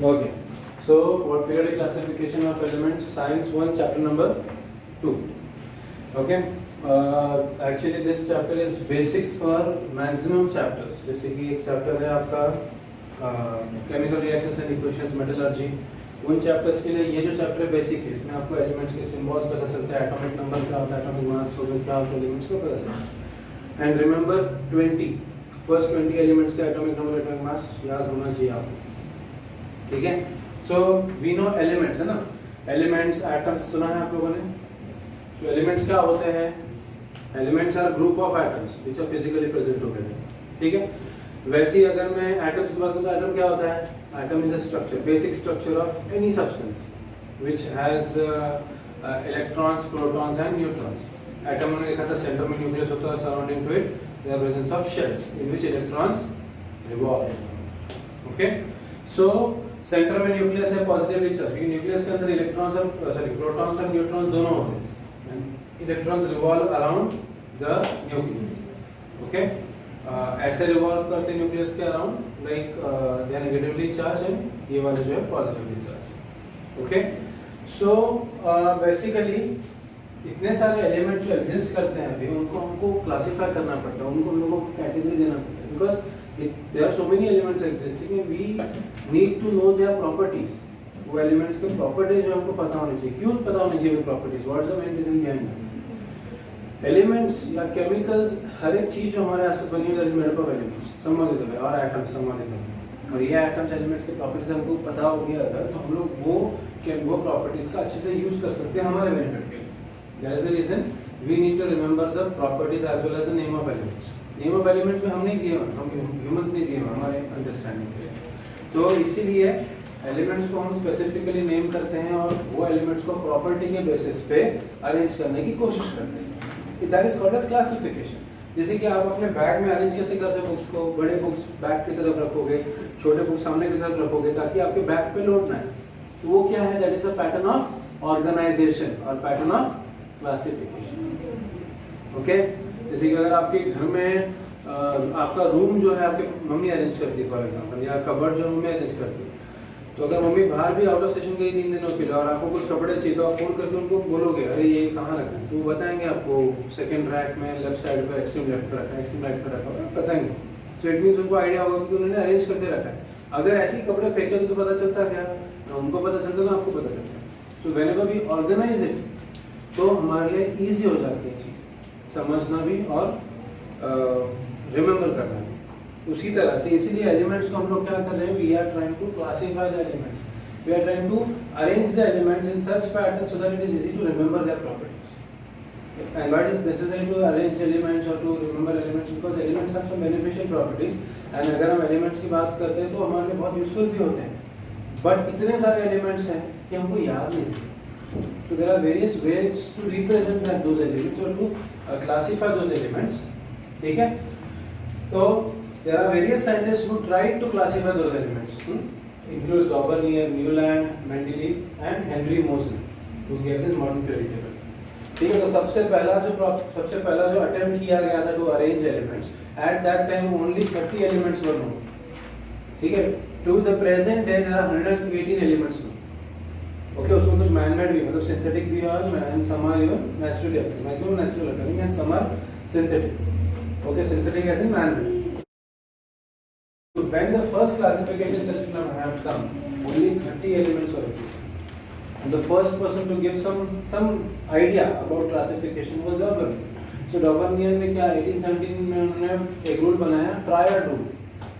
Okay. So, what periodic classification of elements? Science 1, chapter number 2. Okay. Actually, this chapter is basics for maximum chapters. जैसे कि एक chapter है आपका chemical reactions and equations, metallurgy. उन chapters के लिए ये जो chapter है basic है, इसमें आपको elements के symbols पता चलते हैं, atomic number क्या होता है, atomic mass क्या होता है, elements को पता चलता है. And remember 20, first 20 elements का atomic number, atomic mass याद होना चाहिए आपको. ठीक है. So we know elements है ना, elements atoms सुना है आप लोगों ने. So elements क्या होते हैं? Elements are group of atoms which are physically present together. ठीक है. वैसे ही अगर मैं atoms की बात करूँ तो atom क्या होता है? Atom is a structure, basic structure of any substance which has electrons, protons and neutrons. Atom हमने देखा था center में nucleus होता है, surrounding to it there are presence of shells in which electrons revolve. Okay. So centre में nucleus है positively charge, क्योंकि nucleus के अंदर इलेक्ट्रॉन्स और प्रोटॉन्स और न्यूट्रॉन्स दोनों होते हैं. Electrons revolve around the nucleus. Okay. ऐसे रिवॉल्व करते हैं न्यूक्लियस के around, like they are negatively charge and ये वाले जो है positively charge. Okay. So basically इतने सारे एलिमेंट जो एग्जिस्ट करते हैं अभी, उनको हमको क्लासिफाई करना पड़ता है, उनको हम लोगों को कैटेगरी देना पड़ता है, because there are so many elements existing and we need to know their properties. वो elements के properties जो हमको पता होने चाहिए. क्यों पता होने चाहिए वो properties? What's the main reason behind that? Elements या chemicals, हर एक चीज जो हमारे आसपास बनी हुई है made up of elements, सम्मिलित है, और atoms सम्मिलित है. और ये atoms elements के properties हमको पता हो गया अगर, तो हम लोग वो properties का अच्छे से use कर सकते हैं हमारे benefit के लिए. That is the reason we need to remember the properties as well as the name of elements. Name of element में हम नहीं दिए, हम ह्यूमंस नहीं दिए हमारे अंडरस्टैंडिंग के लिए. तो इसीलिए एलिमेंट्स को हम स्पेसिफिकली नेम करते हैं और वो एलिमेंट्स को प्रॉपर्टी के बेसिस पे अरेंज करने की कोशिश करते हैं. That is called as classification. जैसे कि आप अपने बैग में अरेंज कैसे करते हो बुक्स को? बड़े बुक्स बैग की तरफ रखोगे, छोटे बुक्स सामने की तरफ रखोगे ताकि आपके बैग पे लोड ना है. तो वो क्या है? That is a pattern of organisation और पैटर्न ऑफ क्लासिफिकेशन. ओके. जैसे कि अगर आपके घर में आपका रूम जो है आपके मम्मी अरेंज करती है फॉर एग्जांपल, या कबर्ड जो मम्मी अरेंज करती है, तो अगर मम्मी बाहर भी आउट ऑफ स्टेशन गई 3 दिनों के लिए और आपको कुछ कपड़े चाहिए तो आप फोन करके उनको बोलोगे अरे ये कहाँ रखा है, तो वो बताएंगे आपको सेकंड रैक में लेफ्ट साइड पर एक्सट्रीम लेफ्ट पर रखा है, एक्सट्रीम राइट पर रखा है, बताएंगे. सो इट मीन्स उनको आइडिया होगा कि उन्होंने अरेंज करके रखा है. अगर ऐसे ही कपड़े फेंके तो पता चलता क्या? ना उनको पता चलता ना आपको पता चलता. So whenever we organise it तो हमारे लिए ईजी हो जाती है चीज़ समझना भी और रिमेंबर करना भी. उसी तरह से इसीलिए एलिमेंट्स को हम लोग क्या कर रहे हैं? We are trying to classify the elements, we are trying to arrange the elements in such pattern so that it is easy to remember their properties. And what is necessary to arrange elements और to remember elements? Because elements have some beneficial properties and अगर हम elements की बात करते हैं तो हमारे लिए बहुत यूजफुल भी होते हैं. बट इतने सारे एलिमेंट्स हैं कि हमको याद नहीं. So there are various ways to represent that those elements or to classify those elements. ठीक है? तो there are various scientists who tried to classify those elements. Includes Daubernier, Newland, Mendeleev and Henry Moseley who gave this modern periodic table. ठीक है? तो सबसे पहला जो attempt किया गया था to arrange elements. At that time only 30 elements were known. ठीक है? To the present day there are 118 elements known. Okay. उसमें कुछ मैनमेड भी, मतलब सिंथेटिक भी और and some are even naturally occurring, maximum natural occurring and some are synthetic. Okay. Synthetic as in manmade. So when the first classification system had come, only 30 elements were existing. And the first person to give some idea about classification was Daubernier. So Daubernier ने क्या 1817 में उन्होंने एक rule बनाया, triad rule.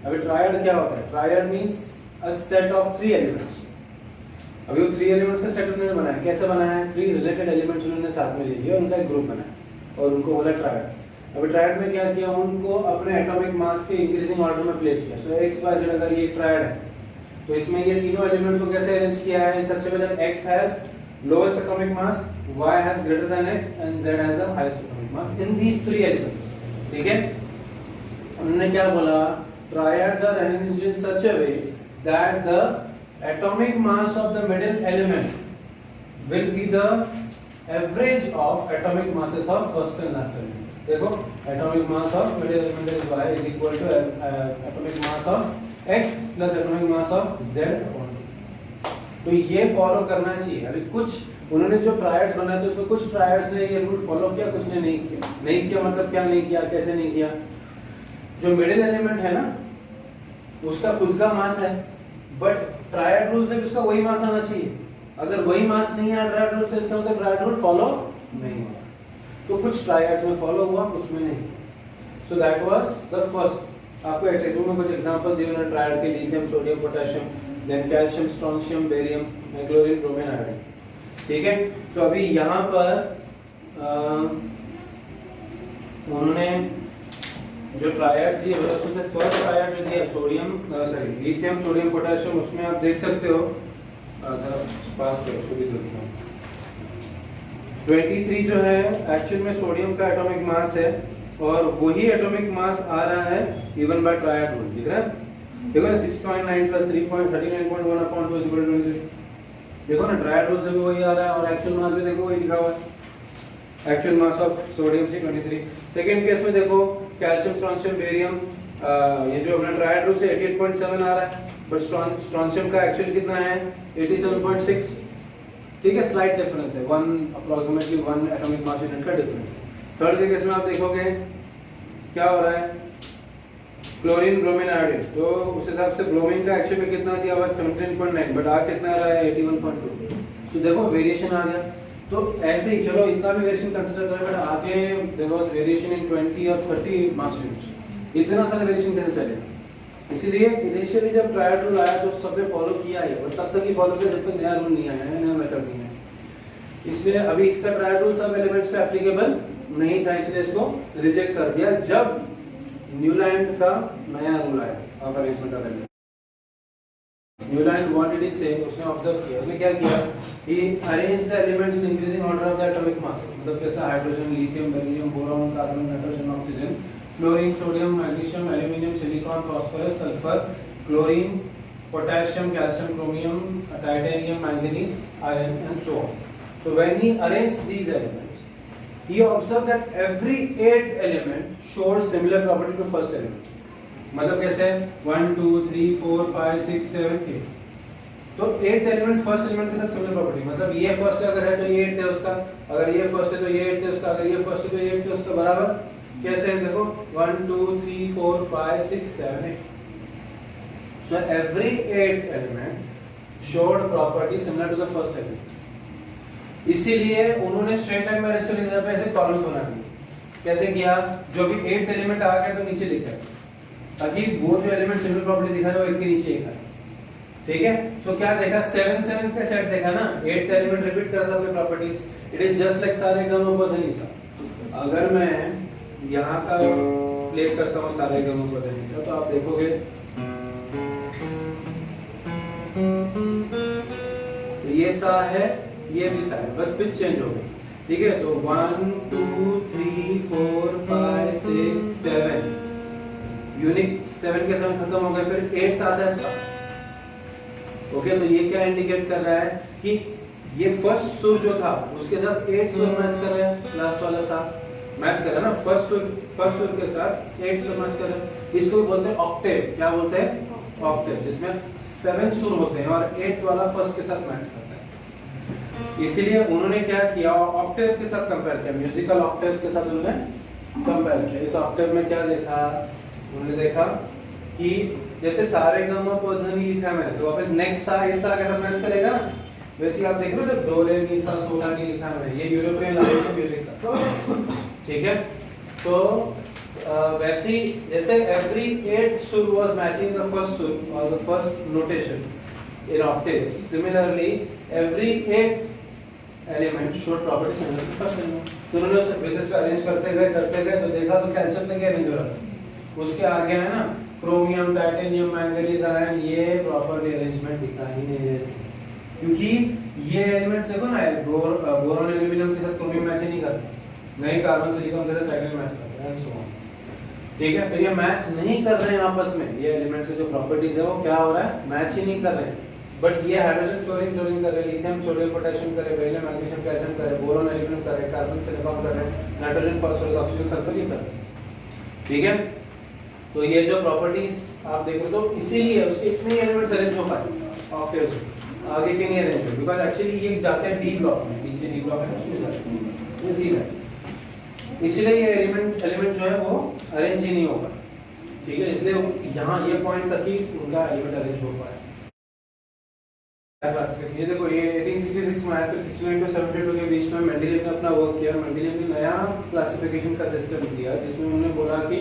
अभी triad क्या होता है? Triad means a set of 3 elements. अभी वो 3 एलिमेंट्स का सेट उन्होंने बनाया. कैसे बनाया है? 3 रिलेटेड एलिमेंट्स उन्होंने साथ में ले लिए, उनका एक ग्रुप बनाया और उनको बोला ट्रायड. अभी ट्रायड में क्या किया? उनको अपने एटॉमिक मास के इंक्रीजिंग ऑर्डर में प्लेस किया. सो एक्स वाई जेड अगर ये ट्रायड है तो इसमें ये तीनों एलिमेंट्स को कैसे अरेंज किया है? In such a way that x has lowest atomic mass, y has greater than x and z has the highest atomic mass in these 3 elements. ठीक है? उन्होंने क्या बोला? Triads are arranged in such a way that the atomic mass of the middle element will be the average of atomic masses of first and last element. देखो, atomic mass of middle element is y is equal to atomic mass of x plus atomic mass of z upon t. तो ये follow करना चाहिए। अभी कुछ उन्होंने जो triads बनाए थे उसमें कुछ ट्रायड्स ने ये रूल फॉलो किया, कुछ ने नहीं किया मतलब क्या नहीं किया, कैसे नहीं किया। जो मिडिल एलिमेंट है ना उसका खुद का मास है, बट ट्रायड रूल से भी उसका वही मास आना चाहिए। अगर वही मास नहीं आया ट्रायड रूल से, इसका मतलब ट्रायड रूल फॉलो नहीं हुआ। तो कुछ ट्रायड्स में फॉलो हुआ, कुछ में नहीं। So that was the first. आपको टेक्स्ट में कुछ एग्जांपल दिए उन्होंने ट्रायड के, lithium, sodium, potassium, then calcium, strontium, barium, chlorine, bromine, iodine. ठीक है। सो अभी यहाँ पर उन्होंने जो ट्रायड्स दिए उसमें से फर्स्ट ट्रायड जो दिया सोडियम लिथियम, सोडियम, पोटेशियम, उसमें आप देख सकते हो पास के उसको भी देखो 23 जो है एक्चुअल में सोडियम का एटॉमिक मास है और वही एटॉमिक मास आ रहा है इवन बाय ट्रायड रूल। दिख रहा है? देखो ना 6.9 प्लस 3.39.1 अपॉन 2 इक्वल टू 23। देखो ना ट्रायड रूल से भी वही आ रहा है और एक्चुअल मास भी देखो वही लिखा हुआ है, एक्चुअल मास ऑफ सोडियम से 23। सेकंड केस में देखो कैल्शियम, स्ट्रोंशियम, बेरियम, ये जो अपना ट्रायड रूल से 88.7 आ रहा है, बट स्ट्रोंशियम का एक्चुअल कितना है 87.6। ठीक है, स्लाइट डिफरेंस है, अप्रोक्सीमेटली 1 एटॉमिक मास यूनिट का डिफरेंस है। थर्ड के केस में आप देखोगे क्या हो रहा है क्लोरीन, ब्रोमीन, आयोडीन, तो उस हिसाब से ब्रोमीन का एक्चुअल में कितना दिया हुआ है 17.9, बट आ कितना आ रहा है 81.2। सो देखो वेरिएशन आ गया। तो ऐसे ही चलो इतना भी वेरिएशन कंसीडर करें, बट आगे देयर वाज वेरिएशन इन 20 और 30 मास यूनिट्स। इतना सारा वेरिएशन कैसे चलेगा? इसीलिए इनिशियली जब ट्रायड रूल आया तो सबने फॉलो किया है, और तब तक ही फॉलो किया जब तक नया रूल नहीं आया है, नया मेथड नहीं है। इसलिए अभी इसका ट्रायड रूल सब एलिमेंट्स पे एप्लीकेबल नहीं था, इसलिए इसको रिजेक्ट कर दिया जब न्यूलैंड का नया रूल आया of arrangement of elements. Newland what did he say, उसने ऑब्जर्व किया, उसने क्या किया, he arranged the elements in increasing order of the atomic masses. मतलब कैसा hydrogen, lithium, beryllium, boron, carbon, nitrogen, oxygen, fluorine, sodium, magnesium, aluminium, silicon, phosphorus, sulphur, chlorine, potassium, calcium, chromium, titanium, manganese, iron and so on. So when he arranged these elements, he observed that every 8th element showed similar property to first element. मतलब कैसे 1 2 3 4 5 6 7 8। तो 8th element first element के साथ similar property, मतलब ये first अगर है तो ये 8th है उसका, अगर ये फर्स्ट है तो ये 8th है उसका, अगर ये फर्स्ट है तो ये 8th है उसका, बराबर। कैसे है देखो 1 2 3 4 5 6 7 8। So every 8th element showed property similar to the first element। इसीलिए उन्होंने स्ट्रेट लाइन में अरेंज करने की जगह पे ऐसे कॉलम्स बना दिए। कैसे किया, जो भी 8th एलिमेंट आ गया तो नीचे लिखा है, ताकि वो जो एलिमेंट सिमिलर प्रॉपर्टी दिखा है वो एक के नीचे एक है। ठीक है, सो क्या देखा 7 7 का सेट देखा ना, 8th एलिमेंट रिपीट करता है अपने properties. It is just like सारे गम प ध नि सा। अगर मैं यहाँ का प्ले करता हूँ सारे गम प ध नि सा, तो आप देखोगे ये सा है, ये भी सा है, बस पिच चेंज हो गई। ठीक है, तो 1 2 3 4 5 6 7 यूनिक 7 के 7 खत्म हो गए, फिर 8 आता है सा। ओके, तो ये क्या इंडिकेट कर रहा है कि ये फर्स्ट सुर जो था उसके साथ 8th सुर मैच कर रहा है, लास्ट वाला सा मैच कर रहा है ना, फर्स्ट सुर के साथ 8th सुर मैच कर रहा है। इसको बोलते हैं ऑक्टेव। क्या बोलते हैं? ऑक्टेव, जिसमें 7 सुर होते हैं और 8th वाला फर्स्ट के साथ मैच करता है। इसीलिए उन्होंने क्या किया, ऑक्टेव्स के साथ कंपेयर किया, म्यूजिकल ऑक्टेव्स के साथ उन्होंने कंपेयर किया। इस ऑक्टेव में क्या देखा, उन्होंने देखा कि जैसे सारे ग म प ध नि लिखा है, तो वापस नेक्स्ट सा इस सा के साथ मैच करेगा ना। वैसे आप देख रहे हो जब डो रे मी फा सोल ला नि लिखा है, ये यूरोपियन लैंग्वेज का म्यूजिक था। ठीक है, तो वैसे ही जैसे एवरी 8th सुर वाज मैचिंग द फर्स्ट सुर और the first notation in octave, similarly every 8th element showed property similar to first element. तो उन्होंने उस बेसिस पे अरेंज करते गए तो देखा तो कैल्शियम तक अरेंज हो रहा था। उसके आगे है ना क्रोमियम, टाइटेनियम, मैंगनीज, आयरन, ये प्रॉपर्ली अरेंजमेंट दिखा ही नहीं रहे थे, क्योंकि ये एलिमेंट्स देखो ना, बोरॉन एल्यूमिनियम के साथ क्रोमियम मैच ही नहीं करते, नहीं कार्बन सिलिकॉन के साथ टाइटेनियम मैच करते हैं, सो ऑन। ठीक है, तो ये मैच नहीं कर रहे हैं आपस में, ये एलिमेंट्स के जो प्रॉपर्टीज है वो क्या हो रहा है, मैच ही नहीं कर रहे हैं। बट ये हाइड्रोजन, फ्लोरीन, क्लोरीन कर रहे, लिथियम, सोडियम, पोटेशियम कर रहे, बेरिलियम, मैग्नीशियम, कैल्शियम कर रहे, बोरॉन एल्यूमिनियम कर रहे, कार्बन सिलिकॉन कर रहे, नाइट्रोजन, फास्फोरस, ऑक्सीजन, सल्फर ये कर रहे। ठीक है, तो ये जो प्रॉपर्टीज आप देख रहे हो, तो इसीलिए उसके इतने एलिमेंट्स अरेंज हो पाए ऑक्टेव्स में। आगे के नहीं अरेंज हुए, बिकॉज एक्चुअली ये जाते हैं डी ब्लॉक में, नीचे डी ब्लॉक है ना उसमें जाते हैं, ये सी है, इसलिए ये एलिमेंट जो है वो अरेंज ही नहीं होगा, ठीक है, इसलिए यहाँ ये पॉइंट तक ही उनका एलिमेंट अरेंज हो पाया। ये देखो ये 1866 में आया, फिर 69 to 72 के बीच में मेंडेलियन ने अपना वर्क किया। मेंडेलियन ने नया क्लासिफिकेशन का सिस्टम दिया जिसमें उन्होंने बोला कि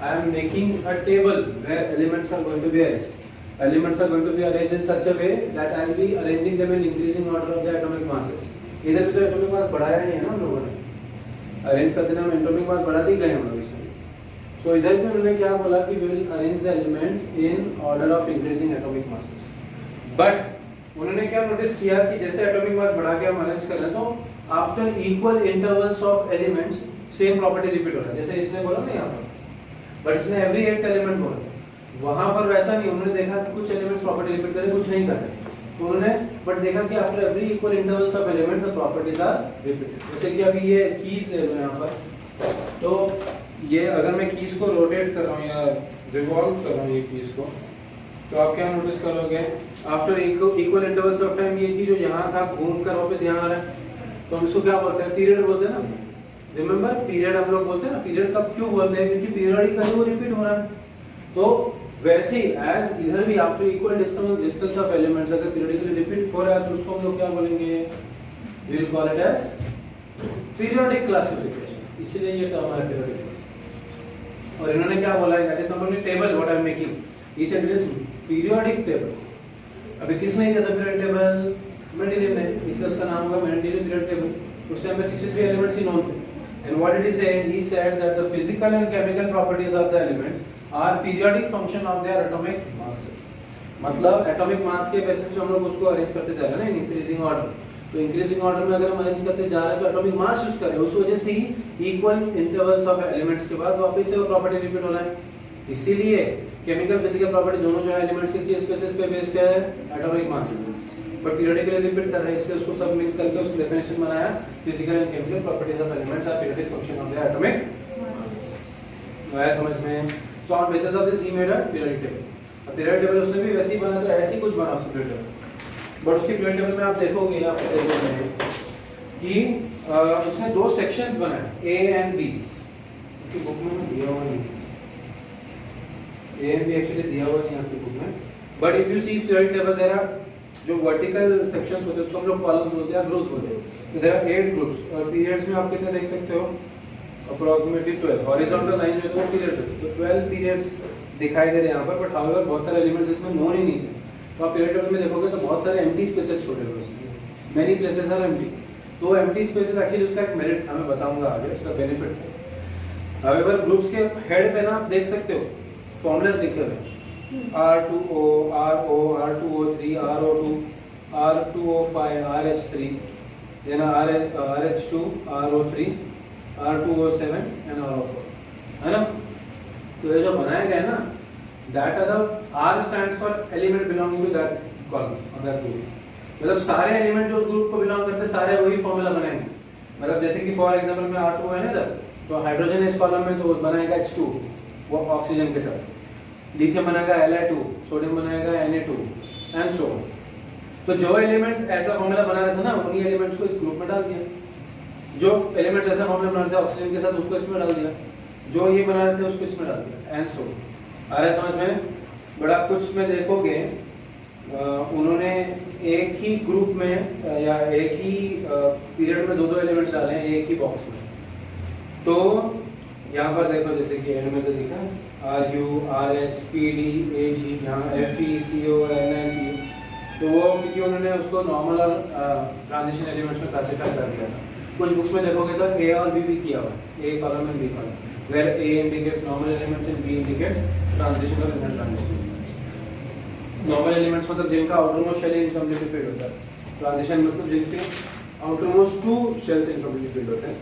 I am making a table where elements are going to be arranged, elements are going to be arranged in such a way that I will be arranging them in increasing order of the atomic masses. इधर भी तो atomic mass बढ़ाया ही है ना हम लोगों ने, arrange करते ना एटॉमिक मास बढ़ाते ही गए हम लोग इसमें। सो इधर भी उन्होंने क्या बोला कि we will arrange the elements in order of increasing atomic masses. But उन्होंने क्या नोटिस किया कि जैसे एटॉमिक मास बढ़ा के हम अरेंज कर रहे हैं तो after equal intervals of elements same property repeat हो रहा है, जैसे इसने बोला ना यहाँ पर, बट इसने एवरी 8th एलिमेंट बोला, वहां पर वैसा नहीं। उन्होंने देखा कि कुछ एलिमेंट्स प्रॉपर्टी रिपीट कर रहे, कुछ नहीं कर रहे, तो उन्होंने बट देखा कि after every equal intervals of elements the properties are repeated. जैसे कि अभी ये कीज ले लो यहाँ पर, तो ये अगर मैं कीज को रोटेट कर रहा हूँ या रिवॉल्व कर रहा हूँ ये कीज को, तो आप क्या नोटिस करोगे after equal intervals of time ये की जो यहाँ था घूमकर वापस यहाँ आ रहा है, तो हम इसको क्या बोलते हैं, पीरियड बोलते हैं ना। रिमेंबर पीरियड हम लोग बोलते हैं ना, पीरियड कब क्यों बोलते हैं, क्योंकि पीरियडिकली वो रिपीट हो रहा है। तो वैसे ही एज इधर भी after equal distance of elements अगर पीरियडिकली रिपीट हो रहा है तो उसको हम लोग क्या बोलेंगे, we will call it as periodic classification, इसीलिए ये टर्म है पीरियोडिक। और इन्होंने क्या बोला है, that is not only table what I am making, he said it is periodic table. अभी किसने दिया था पीरियोडिक टेबल, मेंडेलियन ने, इसलिए उसका नाम हुआ मेंडेलियन पीरियोडिक टेबल। उस टाइम में 63 एलिमेंट्स ही नोन थे। And what did he say? He said that the physical and chemical properties of the elements are periodic function of their atomic masses. मतलब atomic mass के basis पे हम लोग उसको arrange करते जा रहे हैं ना, इंक्रीजिंग ऑर्डर। तो इंक्रीजिंग ऑर्डर में अगर हम अरेंज करते जा रहे हैं तो एटॉमिक मास यूज करें, उस वजह से ही इक्वल इंटरवल्स ऑफ एलिमेंट्स के बाद वापस से वो प्रॉपर्टी रिपीट होना है। इसीलिए केमिकल फिजिकल प्रॉपर्टी दोनों जो है एलिमेंट्स के किस बेसिस पे बेस्ड है, atomic mass, but periodically repeat कर रहे हैं, इसलिए उसको सब मिक्स करके उसकी डेफिनेशन बनाया, physical and chemical properties of elements are periodic function of the atomic masses. तो आया समझ में? So on basis of this he made a periodic table. अब पीरियोडिक टेबल उसने भी वैसे ही बना, तो ऐसे ही कुछ बना उसकी पीरियोडिक टेबल। बट उसकी पीरियोडिक टेबल में आप देखोगे, आप देखोगे कि उसने दो सेक्शंस बनाए, ए एंड बी। आपकी बुक में दिया हुआ नहीं, ए एंड बी एक्चुअली दिया हुआ नहीं आपकी बुक में, but if you see periodic table there are जो वर्टिकल सेक्शंस होते हैं उसको हम लोग कॉलम्स बोलते हैं, ग्रुप्स बोलते हैं। देयर आर 8 ग्रुप्स और पीरियड्स में आप कितने देख सकते हो, अप्रोक्सीमेटली 12। हॉरिजॉन्टल लाइन जो है वो पीरियड्स होते हैं, तो 12 पीरियड्स दिखाई दे रहे हैं यहाँ पर। बट हाउएवर बहुत सारे एलिमेंट्स इसमें नोन ही नहीं थे, तो आप पीरियड टेबल में देखोगे तो बहुत सारे एम्प्टी स्पेसेस छोड़े हुए हैं, मेनी प्लेसेस आर एम्प्टी। तो एम्प्टी स्पेसेस एक्चुअली उसका एक मेरिट था, मैं बताऊंगा आगे उसका बेनिफिट है। हाउएवर ग्रुप्स के हेड पे ना आप देख सकते हो फॉर्मूलाज लिखे हुए हैं, R2O, RO, R2O3, RO2, R2O5, RH3, then RH2, RO3, R2O7 and RO4, है ना? तो ये जो बनाया गया है ना, that are the R stands for element belonging to that column or that group। मतलब सारे एलिमेंट जो उस ग्रुप को बिलोंग करते हैं सारे वही फॉर्मूला बनाएंगे। मतलब जैसे कि फॉर एग्जांपल में R2 है ना इधर, तो हाइड्रोजन इस कॉलम में तो बनाएगा H2 वो ऑक्सीजन के साथ, लिथियम बनाएगा Li2, सोडियम बनाएगा Na2 एंड सो ऑन। तो जो एलिमेंट्स ऐसा फॉर्मूला बना रहे थे ना, उन्हीं एलिमेंट्स को इस ग्रुप में डाल दिया। जो एलिमेंट्स ऐसा फॉर्मूला बना रहे थे ऑक्सीजन के साथ उसको इसमें डाल दिया, जो ये बना रहे थे उसको इसमें डाल दिया एंड सो। आ रहा है समझ में? बड़ा कुछ में देखोगे उन्होंने एक ही ग्रुप में या एक ही पीरियड में दो एलिमेंट्स डाले हैं एक ही बॉक्स में। तो यहाँ पर देखो जैसे कि एंड में तो दिखा RU, RH, PD, AG, यहाँ FE, CO और NiCO। तो वो क्योंकि उन्होंने उसको नॉर्मल और ट्रांजिशन एलिमेंट्स में क्लासिफाई कर दिया था। कुछ बुक्स में देखोगे तो A और B भी किया हुआ है, A कॉलम में B column, where A indicates normal elements and B indicates transition और इंटर-ट्रांजिशन एलिमेंट्स। नॉर्मल एलिमेंट्स मतलब जिनका आउटरमोस्ट शेल इनकम्प्लीटली फिल्ड होता है, ट्रांजिशन मतलब जिनके आउटरमोस्ट 2 शेल्स इनकम्प्लीटली फिल्ड होते हैं,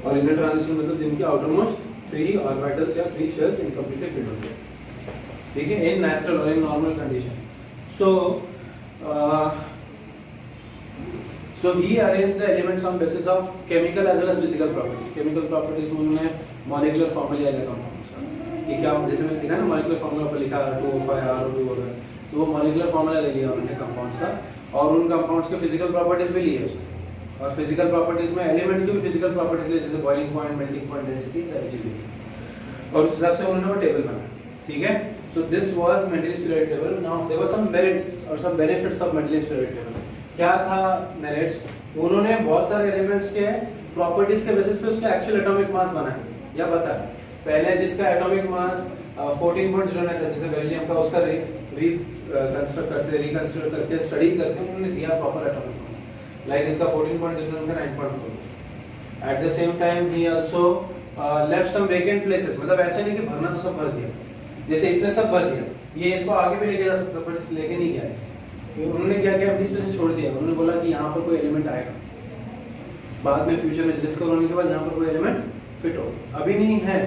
और इंटर ट्रांजिशन मतलब जिनके आउटरमोस्ट 3 ऑर्बिटल्स या 3 शेल्स इनकम्प्लीटली फिल्ड होते हैं। ठीक है, इन नेचुरल और in normal conditions. So he arranged the elements on basis of chemical as well as physical properties. Chemical properties में उन्होंने molecular formula लिया compounds का, कि क्या जैसे मैंने दिखा ना molecular formula पर लिखा R2O5 RO2 वगैरह, तो वो molecular formula ले लिया उन्होंने compounds का। और उन कंपाउंड्स के फिजिकल प्रॉपर्टीज भी लिए उसने, और फिजिकल प्रॉपर्टीज में एलिमेंट्स की भी फिजिकल प्रॉपर्टीज लिए, जैसे boiling point, melting point, density, सारी चीजें, और उस हिसाब से उन्होंने वो टेबल बनाया। ठीक है, so this was Mendeleev's periodic table. Now there were some merits और some benefits of Mendeleev's periodic table. क्या था मेरिट्स? उन्होंने बहुत सारे एलिमेंट्स के प्रॉपर्टीज के बेसिस पे उसका एक्चुअल एटॉमिक मास बनाया या बताया। पहले जिसका एटॉमिक मास 14.09 था, जैसे बेरिलियम का, उसका रिकंस्ट्रक्ट करके स्टडी करके उन्होंने दिया प्रॉपर एटॉमिक मास, लाइक इसका 14.09 का 9.4। At the same time he also left some vacant places, मतलब ऐसे नहीं कि भरना तो सब भर दिया, जैसे इसने सब भर दिया, ये इसको आगे भी लेके जा सकता पर इस लेके नहीं गया। उन्होंने क्या किया, एम्प्टी स्पेसेस छोड़ दिया। उन्होंने बोला कि यहाँ पर कोई एलिमेंट आएगा, बाद में फ्यूचर में डिस्कवर होने के बाद यहाँ पर कोई एलिमेंट फिट हो, अभी नहीं है,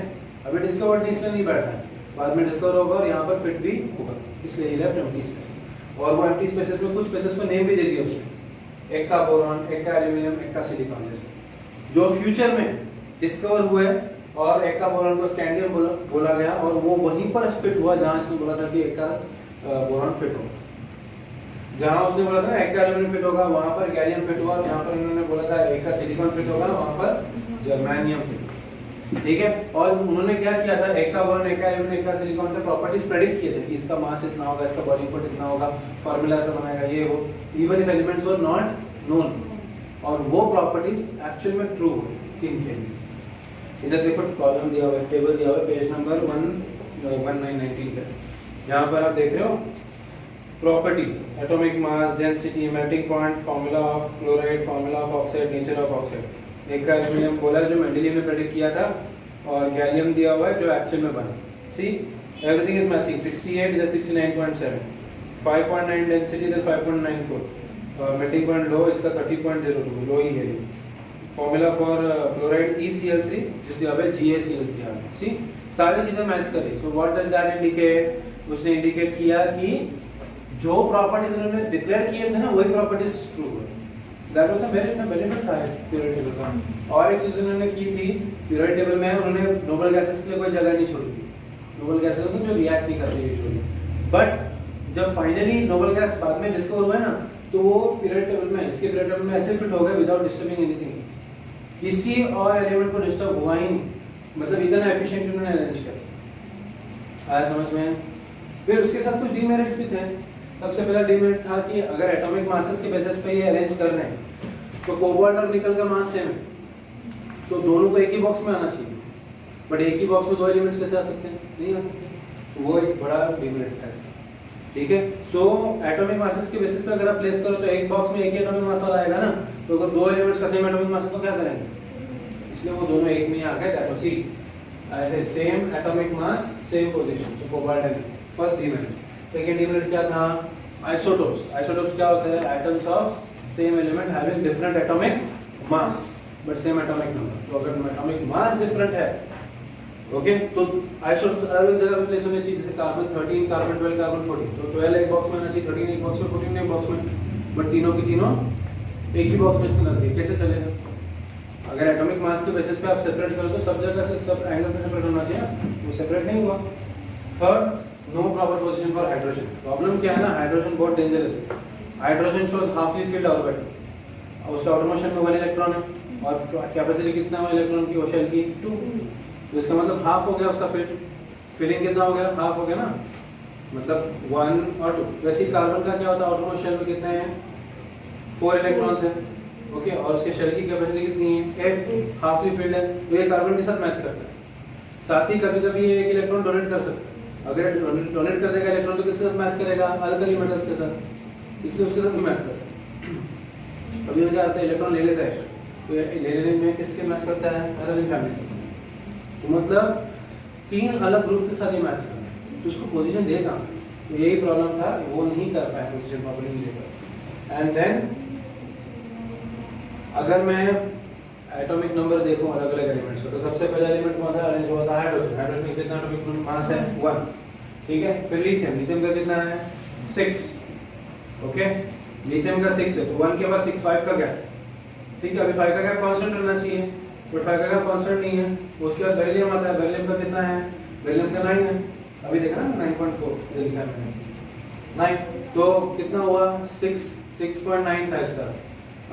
अभी डिस्कवर्ड नहीं, इसलिए नहीं बैठा है, बाद में डिस्कवर होगा और यहाँ पर फिट भी होगा, इसलिए लेफ्ट एम्प्टी स्पेसेस। और वो एम्प्टी स्पेसेस में कुछ स्पेसेस को नेम भी दे दिया उसने, एक का बोरॉन, एक का एल्यूमिनियम, एक का सिलिकॉन, जैसे जो फ्यूचर में डिस्कवर हुए, और एक का बोरॉन को स्कैंडियम बोला गया, और वो वहीं पर फिट हुआ जहाँ इसने बोला था कि एक का बोरॉन फिट होगा। जहाँ उसने बोला था एक का एल्यूमिनियम फिट होगा, वहाँ पर गैलियम फिट हुआ, और जहाँ पर इन्होंने बोला था एक का सिलिकॉन फिट होगा, वहाँ पर जर्मेनियम फिट। ठीक है, और उन्होंने क्या किया था, एक का बोरॉन, एक का एल्यूमिनियम, एक का सिलिकॉन के प्रॉपर्टीज प्रेडिक्ट किए थे कि इसका मास इतना होगा, इसका बॉइलिंग पॉइंट इतना होगा, फार्मूला से बनाएगा, ये वो, even if elements were not known, और वो प्रॉपर्टीज एक्चुअल में ट्रू हुई इनके लिए। इधर देखो कॉलम दिया हुआ है, टेबल दिया हुआ है, पेज नंबर 1919 पे, यहाँ पर आप देख रहे हो property, atomic mass, density, melting point, formula of chloride, formula of oxide, nature of oxide. एक का एल्यूमिनियम बोला जो मेंडलीव ने प्रेडिक्ट किया था, और गैलियम दिया हुआ है जो एक्चुअल में बना। सी एवरीथिंग इज मैचिंग, 68 इधर 69.7, 5.9 डेंसिटी इधर 5.94, और मेल्टिंग पॉइंट लो, इसका 30.02, लो ही है। फॉर्मूला फॉर क्लोराइड ECl3 जिससे अब है GaCl3 आ गया। सी सारी चीजें मैच कर रही। So what does that indicate? उसने इंडिकेट किया कि जो प्रॉपर्टीज उन्होंने डिक्लेयर किए थे ना, वही प्रॉपर्टीज ट्रू हुए। That was a very benefit था पीरियोडिक टेबल का। और एक चीज उन्होंने की थी पीरियोडिक टेबल में, उन्होंने नोबल गैसेस के लिए कोई जगह नहीं छोड़ी थी। नोबल गैसेस तो जो रिएक्ट नहीं करते यूजुअली, बट जब फाइनली नोबल गैस बाद में डिस्कवर हुए ना, तो वो पीरियोडिक टेबल में, इसके पीरियोडिक टेबल में ऐसे फिट हो गए विदाउट डिस्टर्बिंग एनीथिंग। किसी और एलिमेंट को डिस्टर्ब हुआ ही नहीं, मतलब इतना एफिशिएंट उन्होंने अरेंज किया। आया समझ में? फिर उसके साथ कुछ डीमेरिट्स भी थे। सबसे पहला डीमेरिट था कि अगर एटॉमिक मासेस के बेसिस पे ये अरेंज कर रहे हैं, तो कोबाल्ट और निकल का मास सेम है, तो दोनों को एक ही बॉक्स में आना चाहिए, बट एक ही बॉक्स में दो एलिमेंट्स कैसे आ सकते हैं? नहीं आ सकते। तो वो एक बड़ा डीमेरिट था इसका। ठीक है, सो एटॉमिक मासेस के बेसिस पे अगर आप प्लेस करो तो एक बॉक्स में एक ही एटॉमिक मास वाला आएगा ना, तो अगर दो एलिमेंट्स का सेम एटॉमिक मास है तो क्या करेंगे? इसलिए वो दोनों एक में ही आ गए। दैट वाज सी ऐसे same atomic mass same position, तो cobalt and first demerit. Second demerit क्या था? आइसोटोप्स। आइसोटोप्स क्या होता है? Atoms of same element having different atomic mass but same atomic number. तो अगर एटॉमिक मास डिफरेंट है, ओके, तो आइसोटोप्स अलग जगह पे प्लेस होने चाहिए, जैसे कार्बन 13, कार्बन 12, कार्बन 14, तो 12 एक बॉक्स में आना चाहिए, 13 एक बॉक्स में, 14 एक बॉक्स में, बट तीनों की तीनों एक ही बॉक्स में इस्तेमाल किए। कैसे चलेगा? अगर एटॉमिक मास के बेसिस पे आप सेपरेट करो तो सब जगह से, सब एंगल से सेपरेट होना चाहिए, वो सेपरेट नहीं हुआ। Third, no proper position for hydrogen. Problem क्या है ना, हाइड्रोजन बहुत डेंजरस है। Hydrogen shows halfly filled orbit, और उसका आउटर मोशन में 1 इलेक्ट्रॉन है, और कैपेसिटी कितना है इलेक्ट्रॉन की? वो शेल की 2, तो इसका मतलब हाफ हो गया उसका फिलिंग कितना हो गया? हाफ हो गया ना, मतलब 1 और 2। वैसे ही कार्बन का क्या होता है? आउटर शेल में कितने हैं? 4 इलेक्ट्रॉन्स हैं, ओके, और उसके शेल की कैपेसिटी कितनी है? 8, हाफली फिल्ड है, तो ये कार्बन के साथ मैच करता है। साथ ही कभी कभी ये एक इलेक्ट्रॉन डोनेट कर सकता है। अगर डोनेट कर देगा इलेक्ट्रॉन तो किसके साथ मैच करेगा? अल्कली मेटल्स के साथ, इसलिए उसके साथ भी मैच करता है। कभी क्या होता है, इलेक्ट्रॉन ले लेता है, तो ले लेने में किसके मैच करता है? हाइड्रोजन फैमिली से। तो मतलब 3 अलग ग्रुप के साथ ही मैच करना है, तो उसको पोजीशन देगा। तो यही प्रॉब्लम था, वो नहीं कर पाया पोजीशन प्रॉपर्ली नहीं दे पाया। एंड देन अगर मैं एटॉमिक नंबर देखूं अलग अलग एलिमेंट्स का, तो सबसे पहला एलिमेंट कौन सा अरेंज हुआ था? हाइड्रोजन। हाइड्रोजन में कितना एटॉमिक मास है? 1, ठीक है। फिर लिथियम, लिथियम का कितना है? 6, ओके, लिथियम का 6 है, तो 1 के बाद 6, 5 का गैप, ठीक है। अभी 5 का गैप कांस्टेंट रहना चाहिए, बट 5 का गैप कांस्टेंट नहीं है। उसके बाद बेरिलियम आता है, बेरिलियम का कितना है? बेरिलियम का 9 है, अभी देखा ना 9.4 लिखा है 9, तो कितना हुआ? 6 6.9 था इसका,